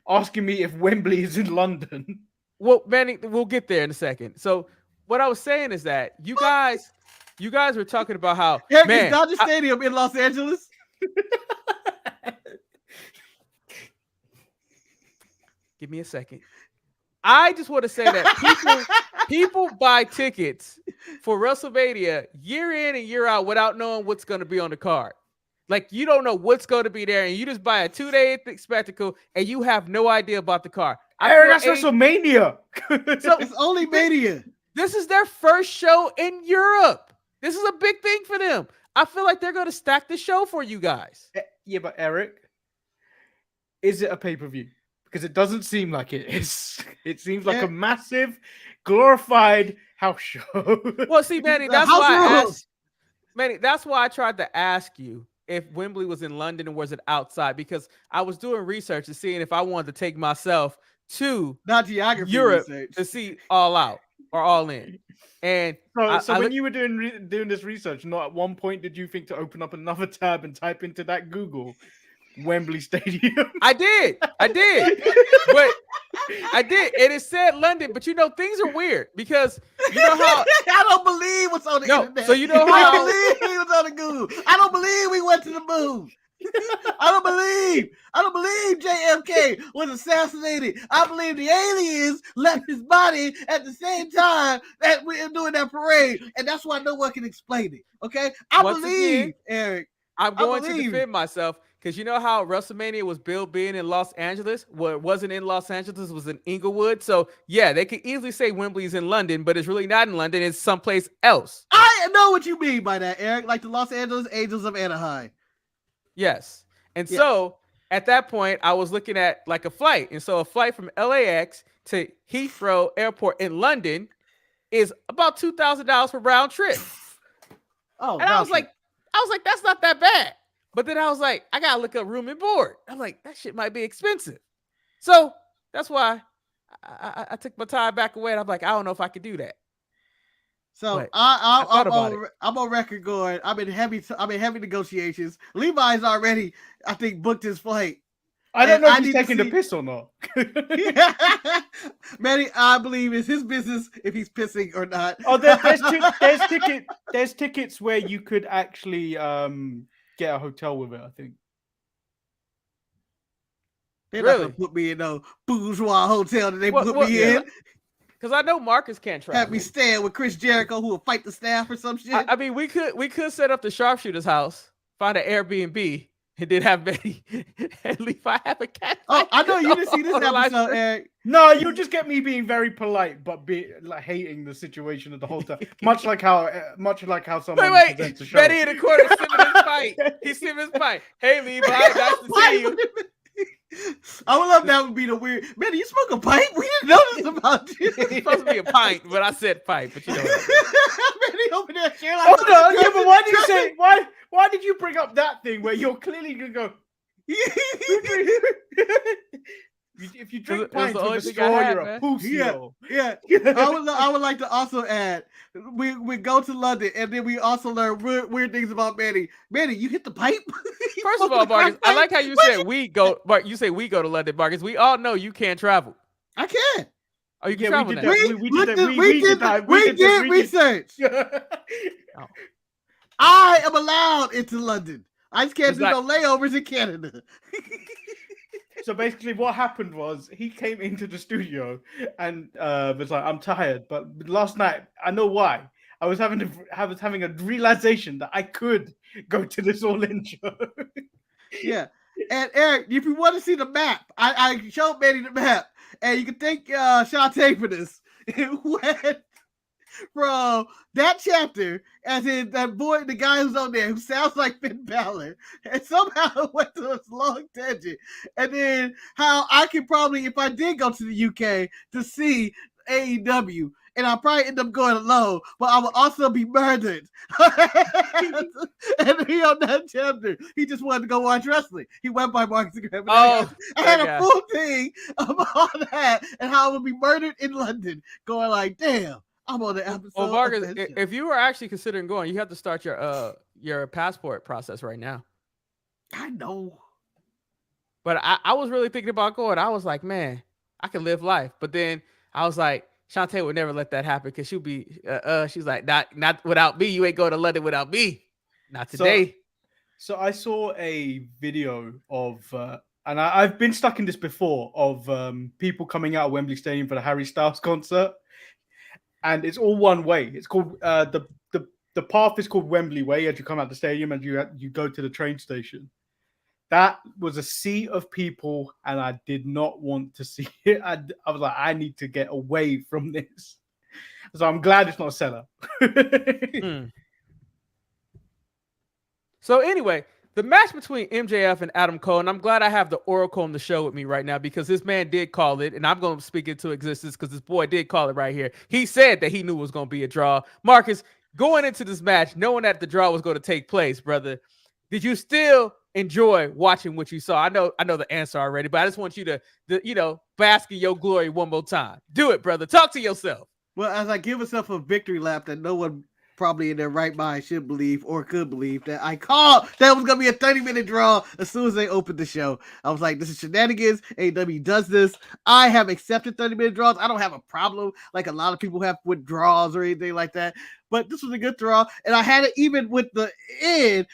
asking me if Wembley is in London? Well, Manny, we'll get there in a second. So what I was saying is that you guys were talking about how is Dodger Stadium in Los Angeles? Give me a second. I just want to say that people buy tickets for WrestleMania year in and year out without knowing what's going to be on the card. Like, you don't know what's going to be there, and you just buy a 2-day spectacle, and you have no idea about the card. That's WrestleMania. So it's only Mania. This is their first show in Europe. This is a big thing for them. I feel like they're going to stack the show for you guys. Yeah, but Eric, is it a pay-per-view? Because it doesn't seem like it is. It seems like a massive, glorified house show. Well, see, Manny, that's why I tried to ask you if Wembley was in London or was it outside, because I was doing research and seeing if I wanted to take myself to Europe to see All Out or All In. And so when you were doing this research, not at one point did you think to open up another tab and type into that Google Wembley Stadium? I did. But I did. And it said London, but things are weird because you know how I don't believe what's on the internet. So you know how I don't believe he was on the Google. I don't believe we went to the moon. I don't believe JFK was assassinated. I believe the aliens left his body at the same time that we were doing that parade, and that's why no one can explain it. Okay, Eric. I'm going to defend myself because you know how WrestleMania was billed being in Los Angeles? Well, it wasn't in Los Angeles, it was in Inglewood. So yeah, they could easily say Wembley's in London, but it's really not in London. It's someplace else. I know what you mean by that, Eric. Like the Los Angeles Angels of Anaheim. Yes. And so at that point, I was looking at like a flight. And so a flight from LAX to Heathrow Airport in London is about $2,000 for round trip. Oh, and I was like, that's not that bad. But then I was like, I got to look up room and board. I'm like, that shit might be expensive. So that's why I took my time back away. And I'm like, I don't know if I could do that. So But I thought about it. I'm on record going. I'm in heavy negotiations. Levi's already, I think, booked his flight. I don't And know if I he's need to taking the see- piss or not. Manny, I believe it's his business if he's pissing or not. Oh, there's tickets where you could actually get a hotel with it, I think. They're not Really? gonna put me in no bourgeois hotel that they What- put what- me yeah. in. Because I know Marcus can't travel. Have me staying with Chris Jericho, who will fight the staff or some shit. I mean, we could set up the Sharpshooters house, find an Airbnb, and then have Betty and Levi have a cat. Oh, I know you didn't see this on the live episode, stream. Eric. No, you'll just get me being very polite, but be like hating the situation the whole time. much like how someone Wait, presents a show. Betty in the corner sipping his pint. He's sipping his pint. Hey, Levi, nice to see you. I would love that would be the weird. Man, you smoke a pipe? We didn't know this about you. It's supposed to be a pint, but I said pipe. But you know, Manny over there, share like, Oh no, yeah, but why did you say why did you bring up that thing where you're clearly gonna go? If you It drink was pints the with only a thing I straw, had, you're a man. pussy. Yeah. I would like to also add, we go to London and then we also learn weird things about Manny. Manny, you hit the pipe? You first of smoking all, a crack Marcus, I pipe? like how you What? said we go. Mark, you say we go to London, Marcus. We all know you can't travel. I can't. Oh, you can Yeah, travel we now. did that. We did research. Oh. I am allowed into London. I just can't It's do like- no layovers in Canada. So basically, what happened was he came into the studio and was like, "I'm tired," but last night I know why. I was having a realization that I could go to this all-in show. Yeah. And Eric, if you want to see the map, I showed Manny the map, and you can thank Shantae for this. It went from that chapter, as in that boy, the guy who's on there, who sounds like Finn Balor, and somehow it went to this long tangent. And then how I could probably, if I did go to the UK to see AEW, and I'll probably end up going alone, but I will also be murdered. And he on that chapter, he just wanted to go watch wrestling. He went by Marcus Graham. I had that a guy. full thing about that and how I would be murdered in London, going like, damn, I'm on the episode. Well, of Marcus, that show. if you were actually considering going, you have to start your passport process right now. I know. But I was really thinking about going. I was like, man, I can live life. But then I was like, Shantae would never let that happen because she'll be, she's like, not without me. You ain't going to London without me. Not today. So I saw a video of, and I've been stuck in this before, of people coming out of Wembley Stadium for the Harry Styles concert, and it's all one way. It's called the path is called Wembley Way as you come out the stadium and you go to the train station. That was a sea of people, and I did not want to see it. I was like, I need to get away from this. So I'm glad it's not a seller. So anyway, the match between MJF and Adam Cole, and I'm glad I have the Oracle on the show with me right now because this man did call it, and I'm going to speak into existence because this boy did call it right here. He said that he knew it was going to be a draw. Marcus, going into this match, knowing that the draw was going to take place, brother, did you still enjoy watching what you saw? I know the answer already, but I just want you to bask in your glory one more time. Do it, brother. Talk to yourself. Well, as I give myself a victory lap that no one probably in their right mind should believe or could believe, that I called that was going to be a 30-minute draw as soon as they opened the show. I was like, this is shenanigans. AEW does this. I have accepted 30-minute draws. I don't have a problem like a lot of people have with draws or anything like that. But this was a good draw. And I had it even with the end.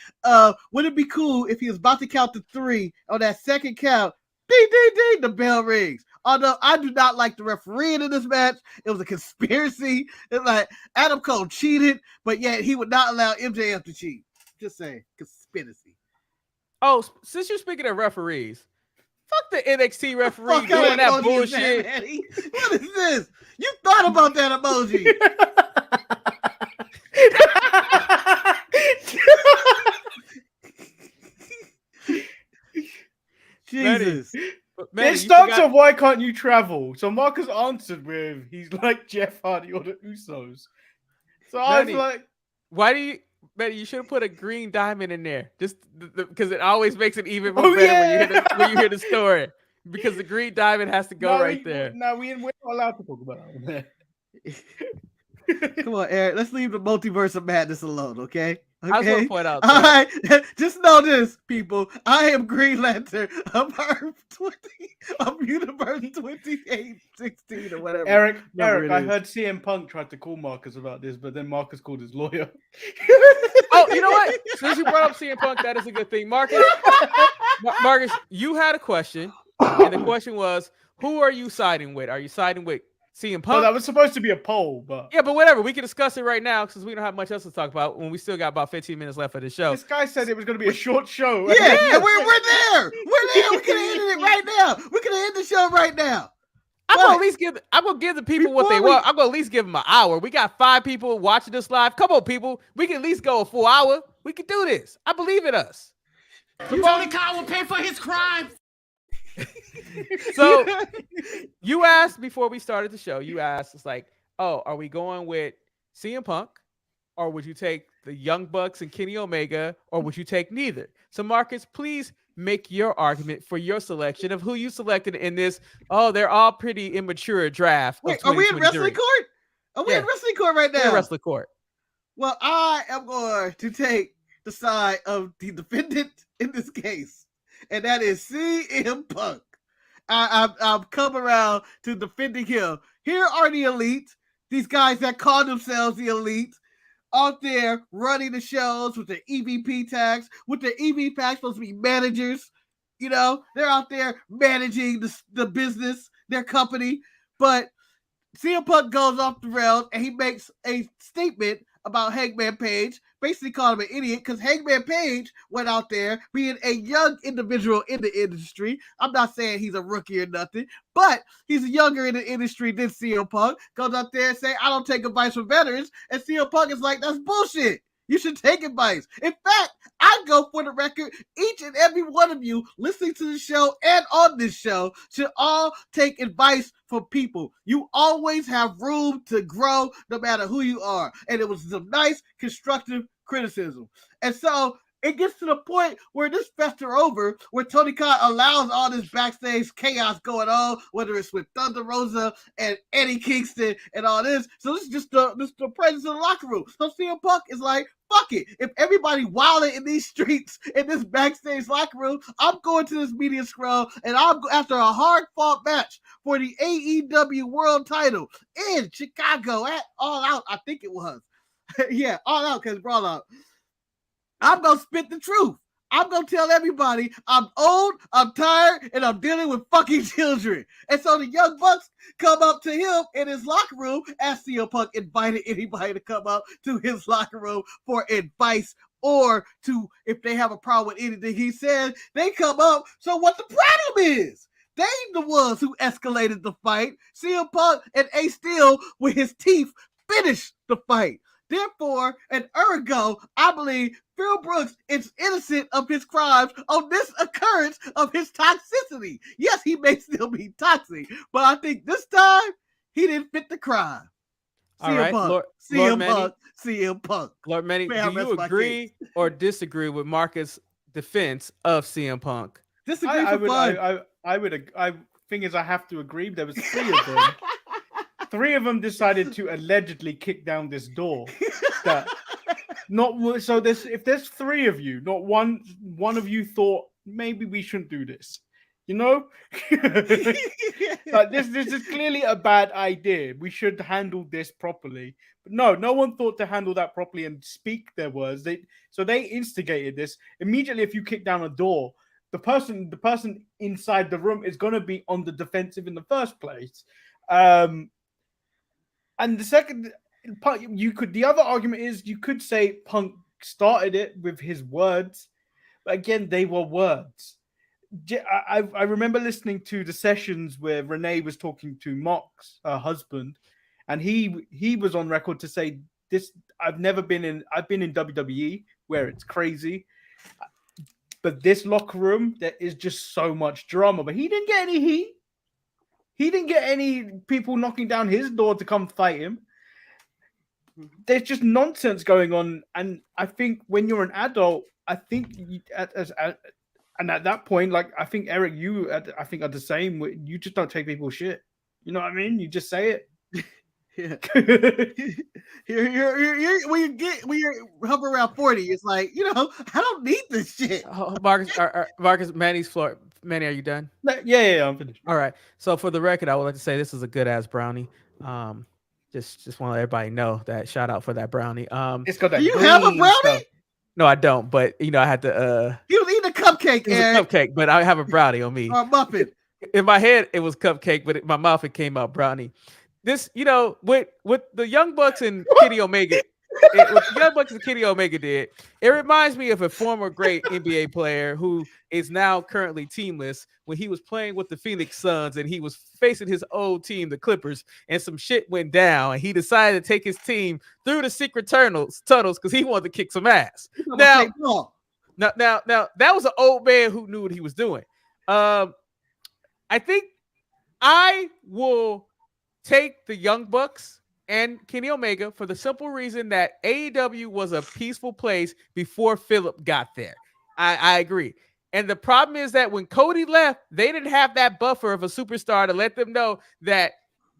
Would it be cool if he was about to count to 3 on that second count? Ding, ding, ding, the bell rings. Although I do not like the refereeing in this match. It was a conspiracy. It's like Adam Cole cheated, but yet he would not allow MJF to cheat. Just saying, conspiracy. Oh, since you're speaking of referees, fuck the NXT referee Fuck doing that emoji is bullshit. Manny? What is this? You thought about that emoji. Jesus. Manny, It starts off, why can't you travel? So Marcus answered with, he's like Jeff Hardy or the Usos. So I was Manny, like, why do you, Manny, you should have put a green diamond in there just because it always makes it even more better when you hear the story. Because the green diamond has to go there. No, we're not allowed to talk about that. Come on, Eric. Let's leave the multiverse of madness alone, okay? I just want Okay. to point out All that right. Just know this, people. I am Green Lantern of Earth 20, of Universe 2816 or whatever. Eric, number it I is. heard CM Punk tried to call Marcus about this, but then Marcus called his lawyer. Oh, you know what? Since you brought up CM Punk, that is a good thing. Marcus, you had a question, and the question was, who are you siding with? Are you siding with CM Well, Punk? that was supposed to be a poll, but Yeah, but whatever. We can discuss it right now since we don't have much else to talk about when we still got about 15 minutes left of the show. this guy said it was going to be a short show. Yeah, and we're there. We're there. We could have ended it right now. We could have ended the show right now. I'm But gonna at least give. I'm gonna give the people what they before we- want. I'm gonna at least give them an hour. We got 5 people watching this live. Come on, people. We can at least go a full hour. We can do this. I believe in us. The Bonnie Kyle will pay for his crimes. So you asked before we started the show. You asked, it's like, oh, are we going with CM Punk, or would you take the Young Bucks and Kenny Omega, or would you take neither? So Marcus, please make your argument for your selection of who you selected in this. Oh, they're all pretty immature draft. Wait, are we in wrestling court? Are we in wrestling court right now? We're in wrestling court. Well, I am going to take the side of the defendant in this case, and that is CM Punk. I've come around to defending him. Here are the elite, these guys that call themselves the elite, out there running the shows with their EVP tags, with their EVP tags supposed to be managers. You know, they're out there managing the business, their company. But CM Punk goes off the rails and he makes a statement about Hangman Page, basically calling him an idiot because Hangman Page went out there being a young individual in the industry. I'm not saying he's a rookie or nothing, but he's younger in the industry than CM Punk. Goes out there and say, I don't take advice from veterans. And CM Punk is like, that's bullshit. You should take advice. In fact, I go for the record, each and every one of you listening to the show and on this show should all take advice from people. You always have room to grow no matter who you are. And it was some nice, constructive criticism. And so it gets to the point where this fester over, where Tony Khan allows all this backstage chaos going on, whether it's with Thunder Rosa and Eddie Kingston and all this. So this is just the presence in the locker room. So CM Punk is like, fuck it. If everybody wilding in these streets, in this backstage locker room, I'm going to this media scrum and I'm after a hard fought match for the AEW world title in Chicago at All Out. I think it was. Yeah, All Out because Brawl Out. I'm going to spit the truth. I'm going to tell everybody I'm old, I'm tired, and I'm dealing with fucking children. And so the Young Bucks come up to him in his locker room as CM Punk invited anybody to come up to his locker room for advice or to, if they have a problem with anything he said, they come up. So what the problem is? They the ones who escalated the fight. CM Punk and Ace Steel with his teeth finished the fight. Therefore, and ergo, I believe Phil Brooks is innocent of his crimes on this occurrence of his toxicity. Yes, he may still be toxic, but I think this time he didn't fit the crime. All right, CM Punk. Lord Manny, Man, do you agree or disagree with Marcus' defense of CM Punk? Disagree for fun. I thing is, I have to agree. There was 3 of them. 3 of them decided to allegedly kick down this door. If there's 3 of you, not one of you thought maybe we shouldn't do this. You know, like this is clearly a bad idea. We should handle this properly. But no one thought to handle that properly and speak their words. They instigated this immediately. If you kick down a door, the person inside the room is going to be on the defensive in the first place. And the second part, the other argument is you could say Punk started it with his words, but again, they were words. I remember listening to the sessions where Renee was talking to Mox, her husband, and he was on record to say this. I've been in WWE where it's crazy, but this locker room there is just so much drama. But he didn't get any heat. He didn't get any people knocking down his door to come fight him. There's just nonsense going on. And I think when you're an adult, I think and at that point, like I think Eric, I think are the same. You just don't take people's shit. You know what I mean? You just say it. Yeah. When you hover around 40, it's like, I don't need this shit. Oh, Marcus, Manny, are you done? Yeah, I'm finished. All right. So for the record, I would like to say this is a good ass brownie. Just want to let everybody know that. Shout out for that brownie. It's got that. Do you have a green brownie? stuff. No, I don't. But I had to. You don't eat a cupcake, It was Eric, a cupcake, but I have a brownie on me. or a muffin. In my head, it was cupcake, but in my mouth, it came out brownie. This, with the Young Bucks and Kenny Omega, what the Young Bucks and Kenny Omega did, it reminds me of a former great NBA player who is now currently teamless when he was playing with the Phoenix Suns and he was facing his old team, the Clippers, and some shit went down and he decided to take his team through the secret tunnels because he wanted to kick some ass. Now, that was an old man who knew what he was doing. I think I will take the Young Bucks and Kenny Omega for the simple reason that AEW was a peaceful place before Philip got there. I agree. And the problem is that when Cody left, they didn't have that buffer of a superstar to let them know that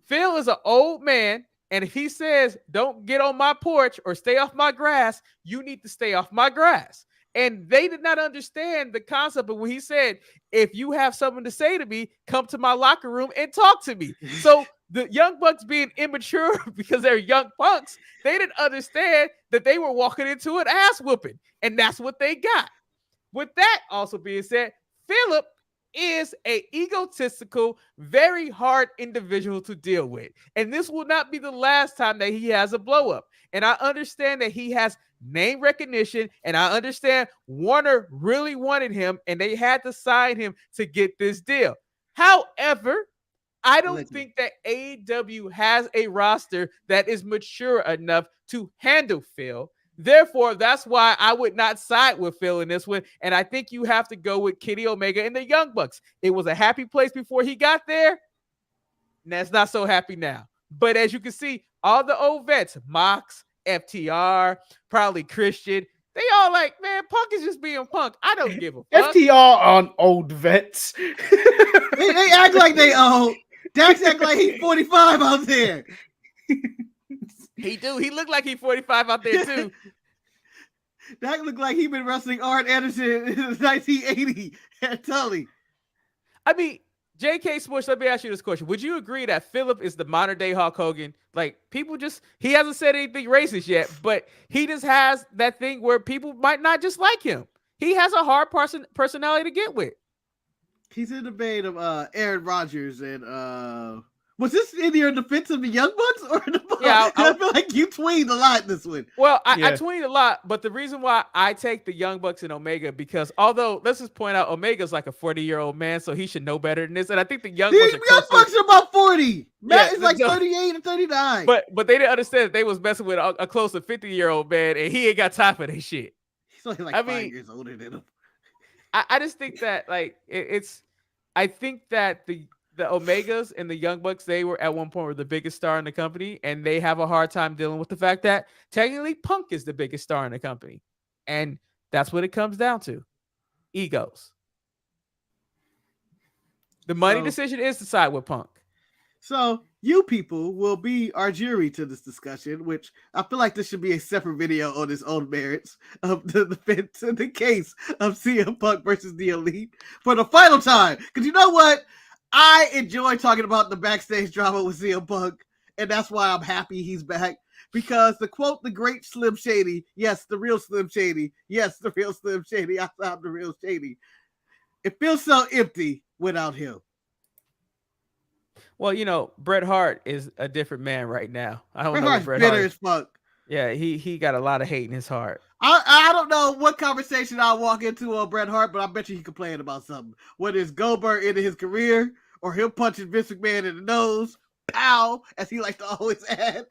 Phil is an old man. And if he says, don't get on my porch or stay off my grass, you need to stay off my grass. And they did not understand the concept of when he said, if you have something to say to me, come to my locker room and talk to me. So the Young Bucks being immature because they're young punks, they didn't understand that they were walking into an ass whooping. And that's what they got. With that also being said, Philip is a egotistical, very hard individual to deal with. And this will not be the last time that he has a blow up. And I understand that he has name recognition, and I understand Warner really wanted him, and they had to sign him to get this deal. However, I don't think that AEW has a roster that is mature enough to handle Phil. Therefore, that's why I would not side with Phil in this one. And I think you have to go with Kenny Omega and the Young Bucks. It was a happy place before he got there. And that's not so happy now. But as you can see, all the old vets, Mox, FTR, probably Christian, they all like, man, Punk is just being Punk. I don't give a fuck. FTR aren't old vets. they act like they old. Dax act like he's 45 out there. He do. He looked like he's 45 out there too. That looked like he been wrestling Arn Anderson in 1980 at Tully. I mean, JK Sports, let me ask you this question. Would you agree that Philip is the modern day Hulk Hogan? Like, he hasn't said anything racist yet, but he just has that thing where people might not just like him. He has a hard personality to get with. He's in the vein of Aaron Rodgers and was this in your defense of the Young Bucks or the Bucks? Yeah, I feel like you tweeted a lot this one. Well, I tweeted a lot, but the reason why I take the Young Bucks and Omega, because although let's just point out Omega's like a 40-year-old man, so he should know better than this. And I think the Young Bucks are about 40. Matt is like 38 and 39. But they didn't understand that they was messing with a close to 50-year-old man, and he ain't got time for that shit. He's only like 5 years older than him. I just think that I think that the Omegas and the Young Bucks, they were at one point were the biggest star in the company, and they have a hard time dealing with the fact that technically Punk is the biggest star in the company. And that's what it comes down to. Egos. The money decision is to side with Punk. So you people will be our jury to this discussion, which I feel like this should be a separate video on its own merits of the defense in the case of CM Punk versus the Elite for the final time. Because you know what? I enjoy talking about the backstage drama with CM Punk, and that's why I'm happy he's back. Because to quote the great Slim Shady, yes, the real Slim Shady, yes, the real Slim Shady, I'm the real Shady. It feels so empty without him. Well, Bret Hart is a different man right now. I don't Bret know. Hart's bitter as fuck. Yeah, he got a lot of hate in his heart. I don't know what conversation I'll walk into on Bret Hart, but I bet you he complain about something. Whether it's Goldberg ending his career or him punching Vince McMahon in the nose, pow, as he likes to always add,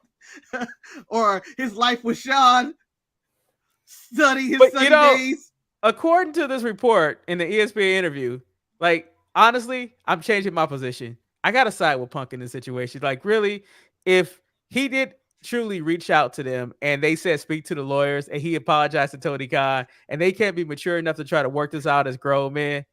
or his life with Sean, studying his sunny days. According to this report in the ESPN interview, honestly, I'm changing my position. I got to side with Punk in this situation. Really, if he did truly reach out to them and they said speak to the lawyers and he apologized to Tony Khan and they can't be mature enough to try to work this out as grown men,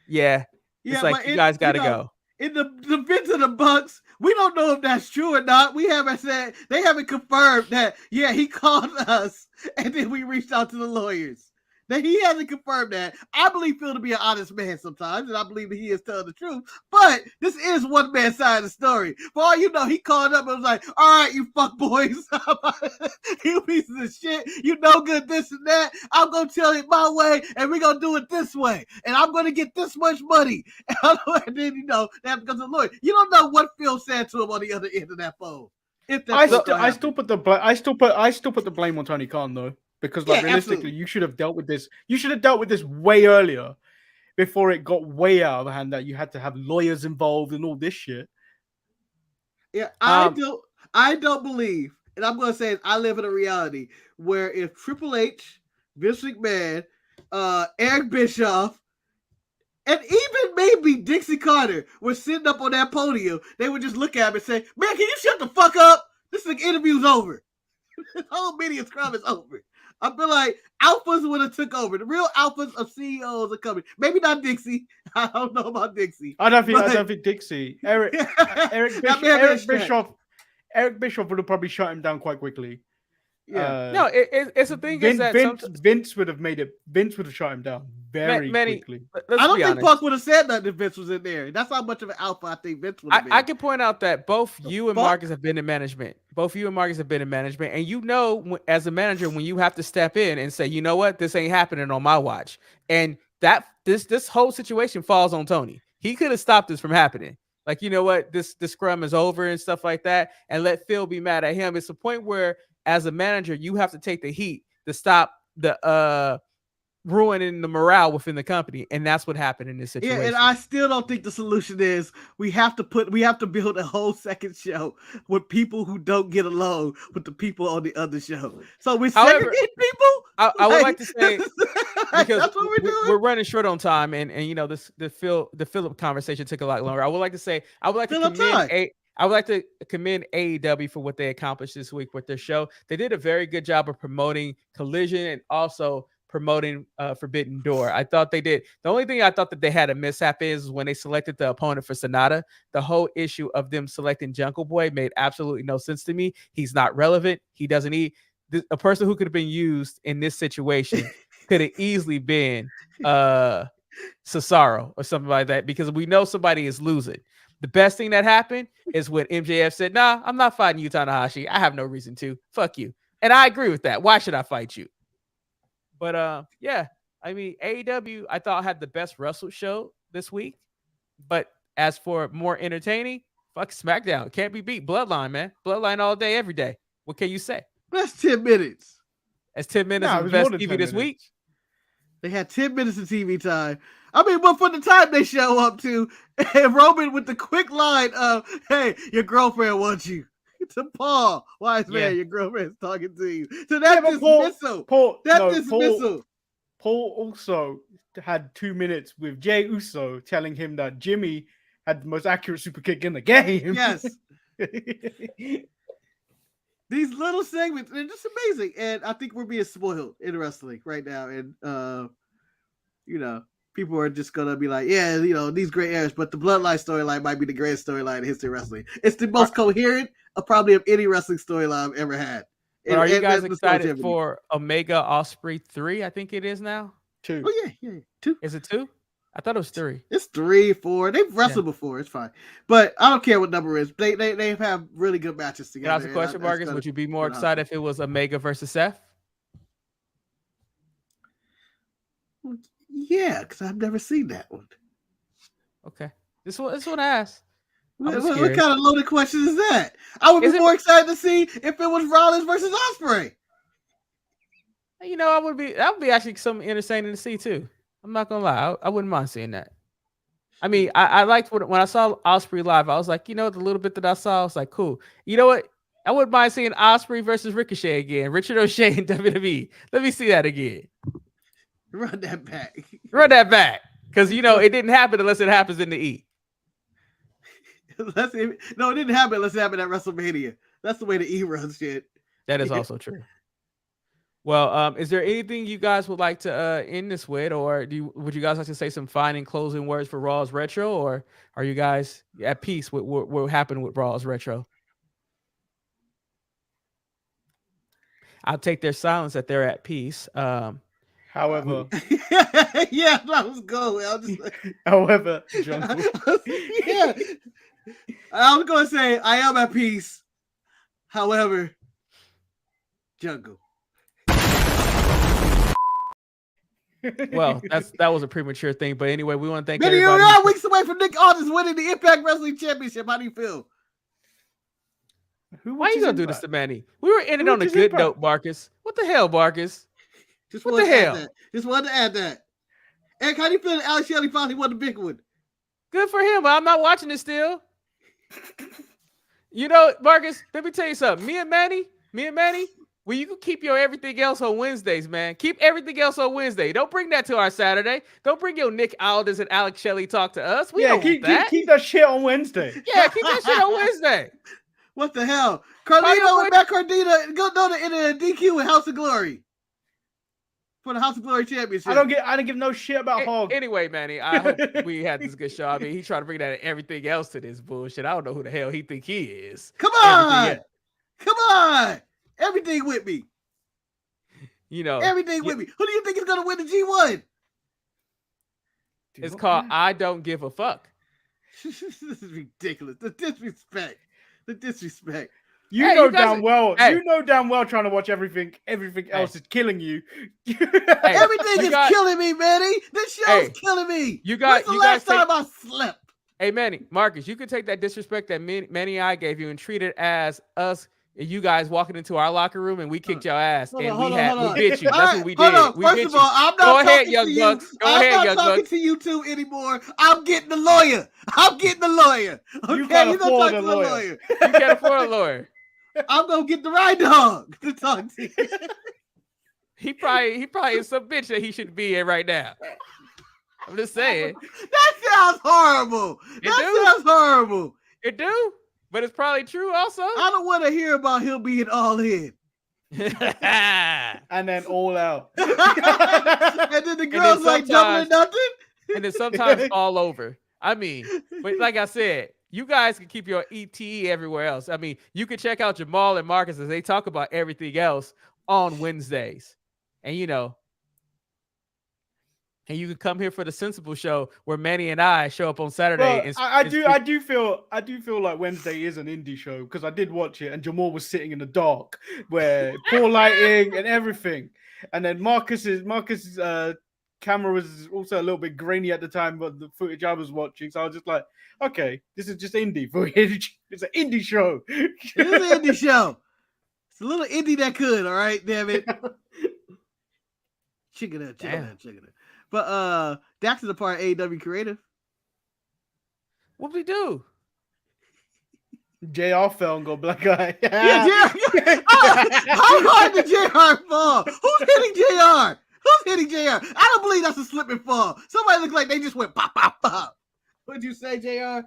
it's like you guys got to go. in the defense of the Bucks, we don't know if that's true or not. We haven't said, they haven't confirmed that, yeah, he called us and then we reached out to the lawyers. That he hasn't confirmed that. I believe Phil to be an honest man sometimes, and I believe that he is telling the truth. But this is one man's side of the story. For all you know, he called up and was like, all right, you fuck boys. You pieces of shit. You no good, this and that. I'm going to tell it my way, and we're going to do it this way. And I'm going to get this much money. And then, you know, that becomes a lawyer. You don't know what Phil said to him on the other end of that phone. I still put the blame on Tony Khan though. Because like realistically, absolutely. you should have dealt with this. You should have dealt with this way earlier, before it got way out of hand. That you had to have lawyers involved and all this shit. Yeah, I don't believe, and I'm going to say I live in a reality where if Triple H, Vince McMahon, Eric Bischoff, and even maybe Dixie Carter were sitting up on that podium, they would just look at him and say, "Man, can you shut the fuck up? This interview's over. This whole media scrum is over." I feel like alphas would have took over. The real alphas of CEOs are coming. Maybe not Dixie. I don't know about Dixie. I don't think Dixie. Eric Bischoff would have probably shut him down quite quickly. Yeah. No, it's a thing. Vince would have made it. Vince would have shut him down very quickly. I don't think Puck would have said nothing if Vince was in there. That's how much of an alpha I think Vince would have been. I can point out that both you and Marcus have been in management. And you know, as a manager, when you have to step in and say, you know what, this ain't happening on my watch, and that this whole situation falls on Tony. He could have stopped this from happening. Like, you know what, this scrum is over and stuff like that, and let Phil be mad at him. It's a point where, as a manager, you have to take the heat to stop the ruining the morale within the company, and that's what happened in this situation. Yeah, and I still don't think the solution is we have to build a whole second show with people who don't get along with the people on the other show. So we segregate people. I would like to say, because that's what we're running short on time, and you know the Philip conversation took a lot longer. I would like to commend AEW for what they accomplished this week with their show. They did a very good job of promoting Collision and also promoting Forbidden Door. I thought they did. The only thing I thought that they had a mishap is when they selected the opponent for Sonata. The whole issue of them selecting Jungle Boy made absolutely no sense to me. He's not relevant. He doesn't need a person who could have been used in this situation could have easily been Cesaro or something like that, because we know somebody is losing. The best thing that happened is when MJF said, "Nah, I'm not fighting you, Tanahashi. I have no reason to. Fuck you." And I agree with that. Why should I fight you? But yeah, I mean, AEW, I thought had the best wrestle show this week. But as for more entertaining, fuck SmackDown. Can't be beat. Bloodline, man. Bloodline all day, every day. What can you say? That's 10 minutes. That's 10 minutes of the best TV this week. They had 10 minutes of TV time. I mean, but for the time they show up to, and Roman with the quick line of, "Hey, your girlfriend wants you." To Paul, wise man, your girlfriend's talking to you. So that's dismissal. Dismissal. Paul also had 2 minutes with Jey Uso telling him that Jimmy had the most accurate super kick in the game. Yes. These little segments, they're just amazing. And I think we're being spoiled in wrestling right now. And, you know, people are just going to be like, yeah, you know, these great eras, but the Bloodline storyline might be the greatest storyline in history of wrestling. It's the most coherent probably of any wrestling storyline I've ever had. Are you guys excited for Omega Ospreay 3? I think it is now. 2. Oh, yeah. 2. Is it 2? I thought it was 3. It's 3, 4. They've wrestled before. It's fine. But I don't care what number it is. They have really good matches together. Can I ask a question, Marcus? Would you be more excited if it was Omega versus Seth? Yeah, because I've never seen that one. Okay. This one I asked. What kind of loaded question is that? I would be more excited to see if it was Rollins versus Ospreay. You know, that would be actually something entertaining to see too. I'm not gonna lie, I wouldn't mind seeing that. I mean, I liked when I saw Ospreay live. I was like, you know, the little bit that I saw, I was like, cool. You know what? I wouldn't mind seeing Ospreay versus Ricochet again. Richard O'Shea in WWE. Let me see that again. Run that back. Because, you know, it didn't happen unless it happens in the E. It didn't happen unless it happened at WrestleMania. That's the way the E runs shit. That is also true. Well, is there anything you guys would like to end this with, or would you guys like to say some final closing words for Raw's Retro, or are you guys at peace with what happened with Raw's Retro? I'll take their silence that they're at peace. However, yeah, that was good. I'll just however, Jungle. yeah, I was gonna say I am at peace. However, Jungle. Well, that was a premature thing, but anyway, we want to thank Manny, everybody. you're weeks away from Nick Aldis winning the Impact Wrestling Championship. How do you feel? Why are you gonna do this to Manny? We were ending on a good note, Marcus. What the hell, Marcus? Just what the hell? Just wanted to add that. Eric, how do you feel that Alex Shelley finally won the big one? Good for him, but I'm not watching it still. You know, Marcus, let me tell you something. Me and Manny, well, you can keep your everything else on Wednesdays, man. Keep everything else on Wednesday. Don't bring that to our Saturday. Don't bring your Nick Aldis and Alex Shelley talk to us. We don't want that. Keep that shit on Wednesday. Yeah, keep that shit on Wednesday. What the hell? Carlito and Matt Cardina go in a DQ with House of Glory for the House of Glory Championship. I don't give no shit about Hog. Anyway, Manny, I hope we had this good show. I mean, he tried to bring that and everything else to this bullshit. I don't know who the hell he think he is. Come on. Everything with me. You know, everything with me. Who do you think is gonna win the G1? It's called I Don't Give a Fuck. This is ridiculous. The disrespect. You know damn well trying to watch everything else is killing you. Everything is killing me, Manny. This show's killing me. When's the last time I slept? Hey, Manny, Marcus, you could take that disrespect that Manny and I gave you and treat it as us. You guys walking into our locker room and we kicked your ass and we bit you. That's what we did. First of all, I'm not Go ahead, talking young to you. bucks. I'm not talking to you two anymore. I'm getting the lawyer. Okay, you can't afford a lawyer. You can't afford a lawyer. I'm gonna get the right dog to talk to you. He probably is some bitch that he should be in right now. I'm just saying. That sounds horrible. Sounds horrible. It do? But it's probably true also. I don't want to hear about him being all in. And then all out. And then the girls like jumping and nothing. And then sometimes all over. I mean, but like I said, you guys can keep your ETE everywhere else. I mean, you can check out Jamal and Marcus as they talk about everything else on Wednesdays. And you know, and you can come here for the Sensible Show where Manny and I show up on Saturday. Well, I do feel like Wednesday is an indie show because I did watch it and Jamal was sitting in the dark where poor lighting and everything. And then Marcus's camera was also a little bit grainy at the time, but the footage I was watching. So I was just like, okay, this is just indie footage. It's an indie show. It is an indie show. It's a little indie that could, all right, damn it. Check it out. But Dax is a part of AEW Creative. What did we do? JR fell and go black eye. Yeah, JR. How hard did JR fall? Who's hitting JR? I don't believe that's a slip and fall. Somebody looked like they just went pop, pop, pop. What'd you say, JR?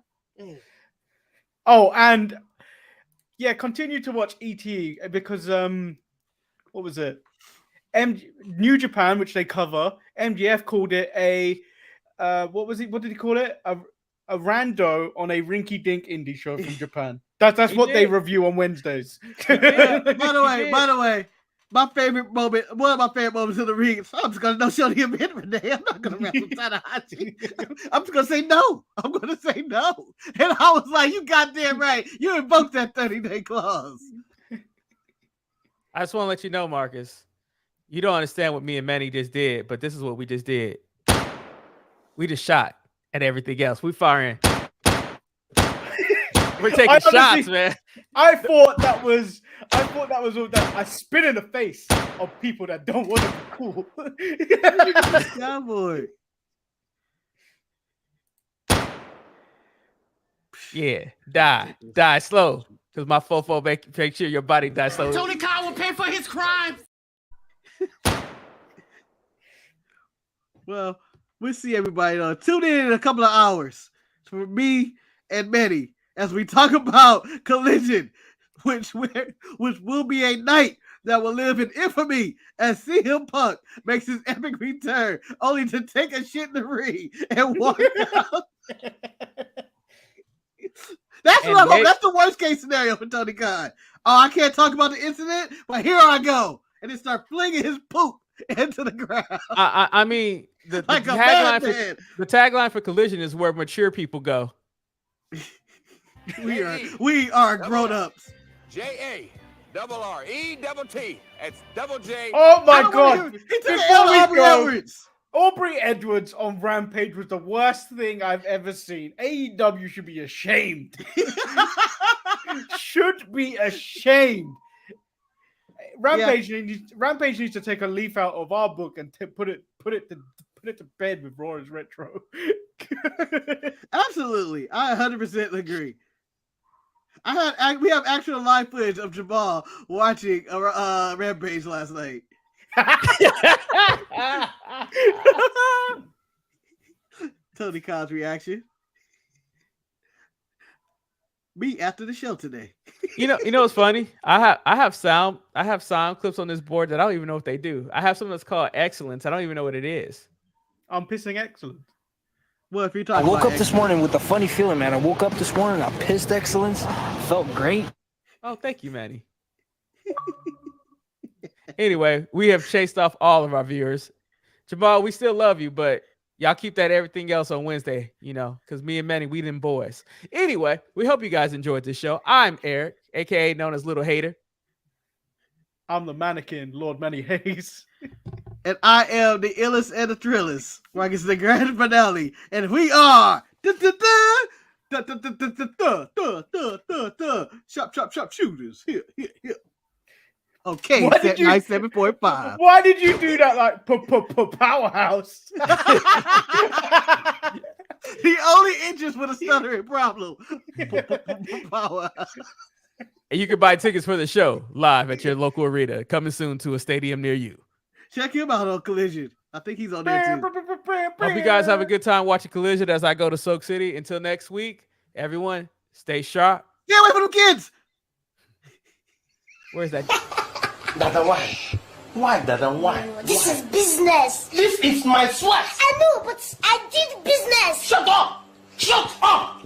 Oh, and yeah, continue to watch ET because what was it? New Japan, which they cover, MJF called it a what did he call it? A rando on a rinky-dink indie show from Japan. That's what they review on Wednesdays. By the way, one of my favorite moments in the ring. So I'm just gonna show the amendment day. I'm not gonna wrestle Tanahashi. I'm just gonna say no. I'm gonna say no. And I was like, you goddamn right. You invoked that 30-day clause. I just want to let you know, Marcus. You don't understand what me and Manny just did, but this is what we just did. We just shot at everything else. We firing. We're taking shots, man. I thought that was all that. I spit in the face of people that don't want to be cool. Cowboy. Yeah, die slow. Because my fofo make sure your body dies slow. Tony Khan will pay for his crimes. Well, we'll see everybody. Tune in a couple of hours for me and Manny as we talk about Collision, which will be a night that will live in infamy as CM Punk makes his epic return, only to take a shit in the ring and walk out. That's what I'm hoping. That's the worst case scenario for Tony Khan. Oh, I can't talk about the incident, but here I go. And then start flinging his poop into the ground. I mean, the tagline for Collision is where mature people go. We are grown-ups. JARRET. It's double J. Oh my God. He took an L Aubrey Edwards. Aubrey Edwards on Rampage was the worst thing I've ever seen. AEW should be ashamed. Should be ashamed. Rampage needs to take a leaf out of our book and put it to bed with Raw is Retro. Absolutely, I 100% agree. We have actual live footage of Jamal watching Rampage last night. Tony Khan's reaction. Me after the show today. You know what's funny? I have sound clips on this board that I don't even know what they do. I have something that's called Excellence. I don't even know what it is. I'm pissing excellent. Well, if you're talking I woke about up this morning with a funny feeling, man. I woke up this morning, I pissed excellence. Felt great. Oh, thank you, Manny. Anyway, we have chased off all of our viewers. Jamal, we still love you, but y'all keep that everything else on Wednesday, because me and Manny, we them boys. Anyway, we hope you guys enjoyed this show. I'm Eric, a.k.a. known as Little Hater. I'm the mannequin, Lord Manny Hayes. And I am the illest and the thrillest. Like it's the grand finale. And we are Sharpshooters. Here. Okay, set night 7.5. Why did you do that like powerhouse? The only interest with a stuttering problem. Powerhouse. And you can buy tickets for the show live at your local arena, coming soon to a stadium near you. Check him out on Collision. I think he's on there too. Hope you guys have a good time watching Collision as I go to Soak City. Until next week, everyone, stay sharp. Get away from the kids. Where's that? Dada, why? Why, Dada, why? This is business. This is my sweat. I know, but I did business. Shut up! Shut up!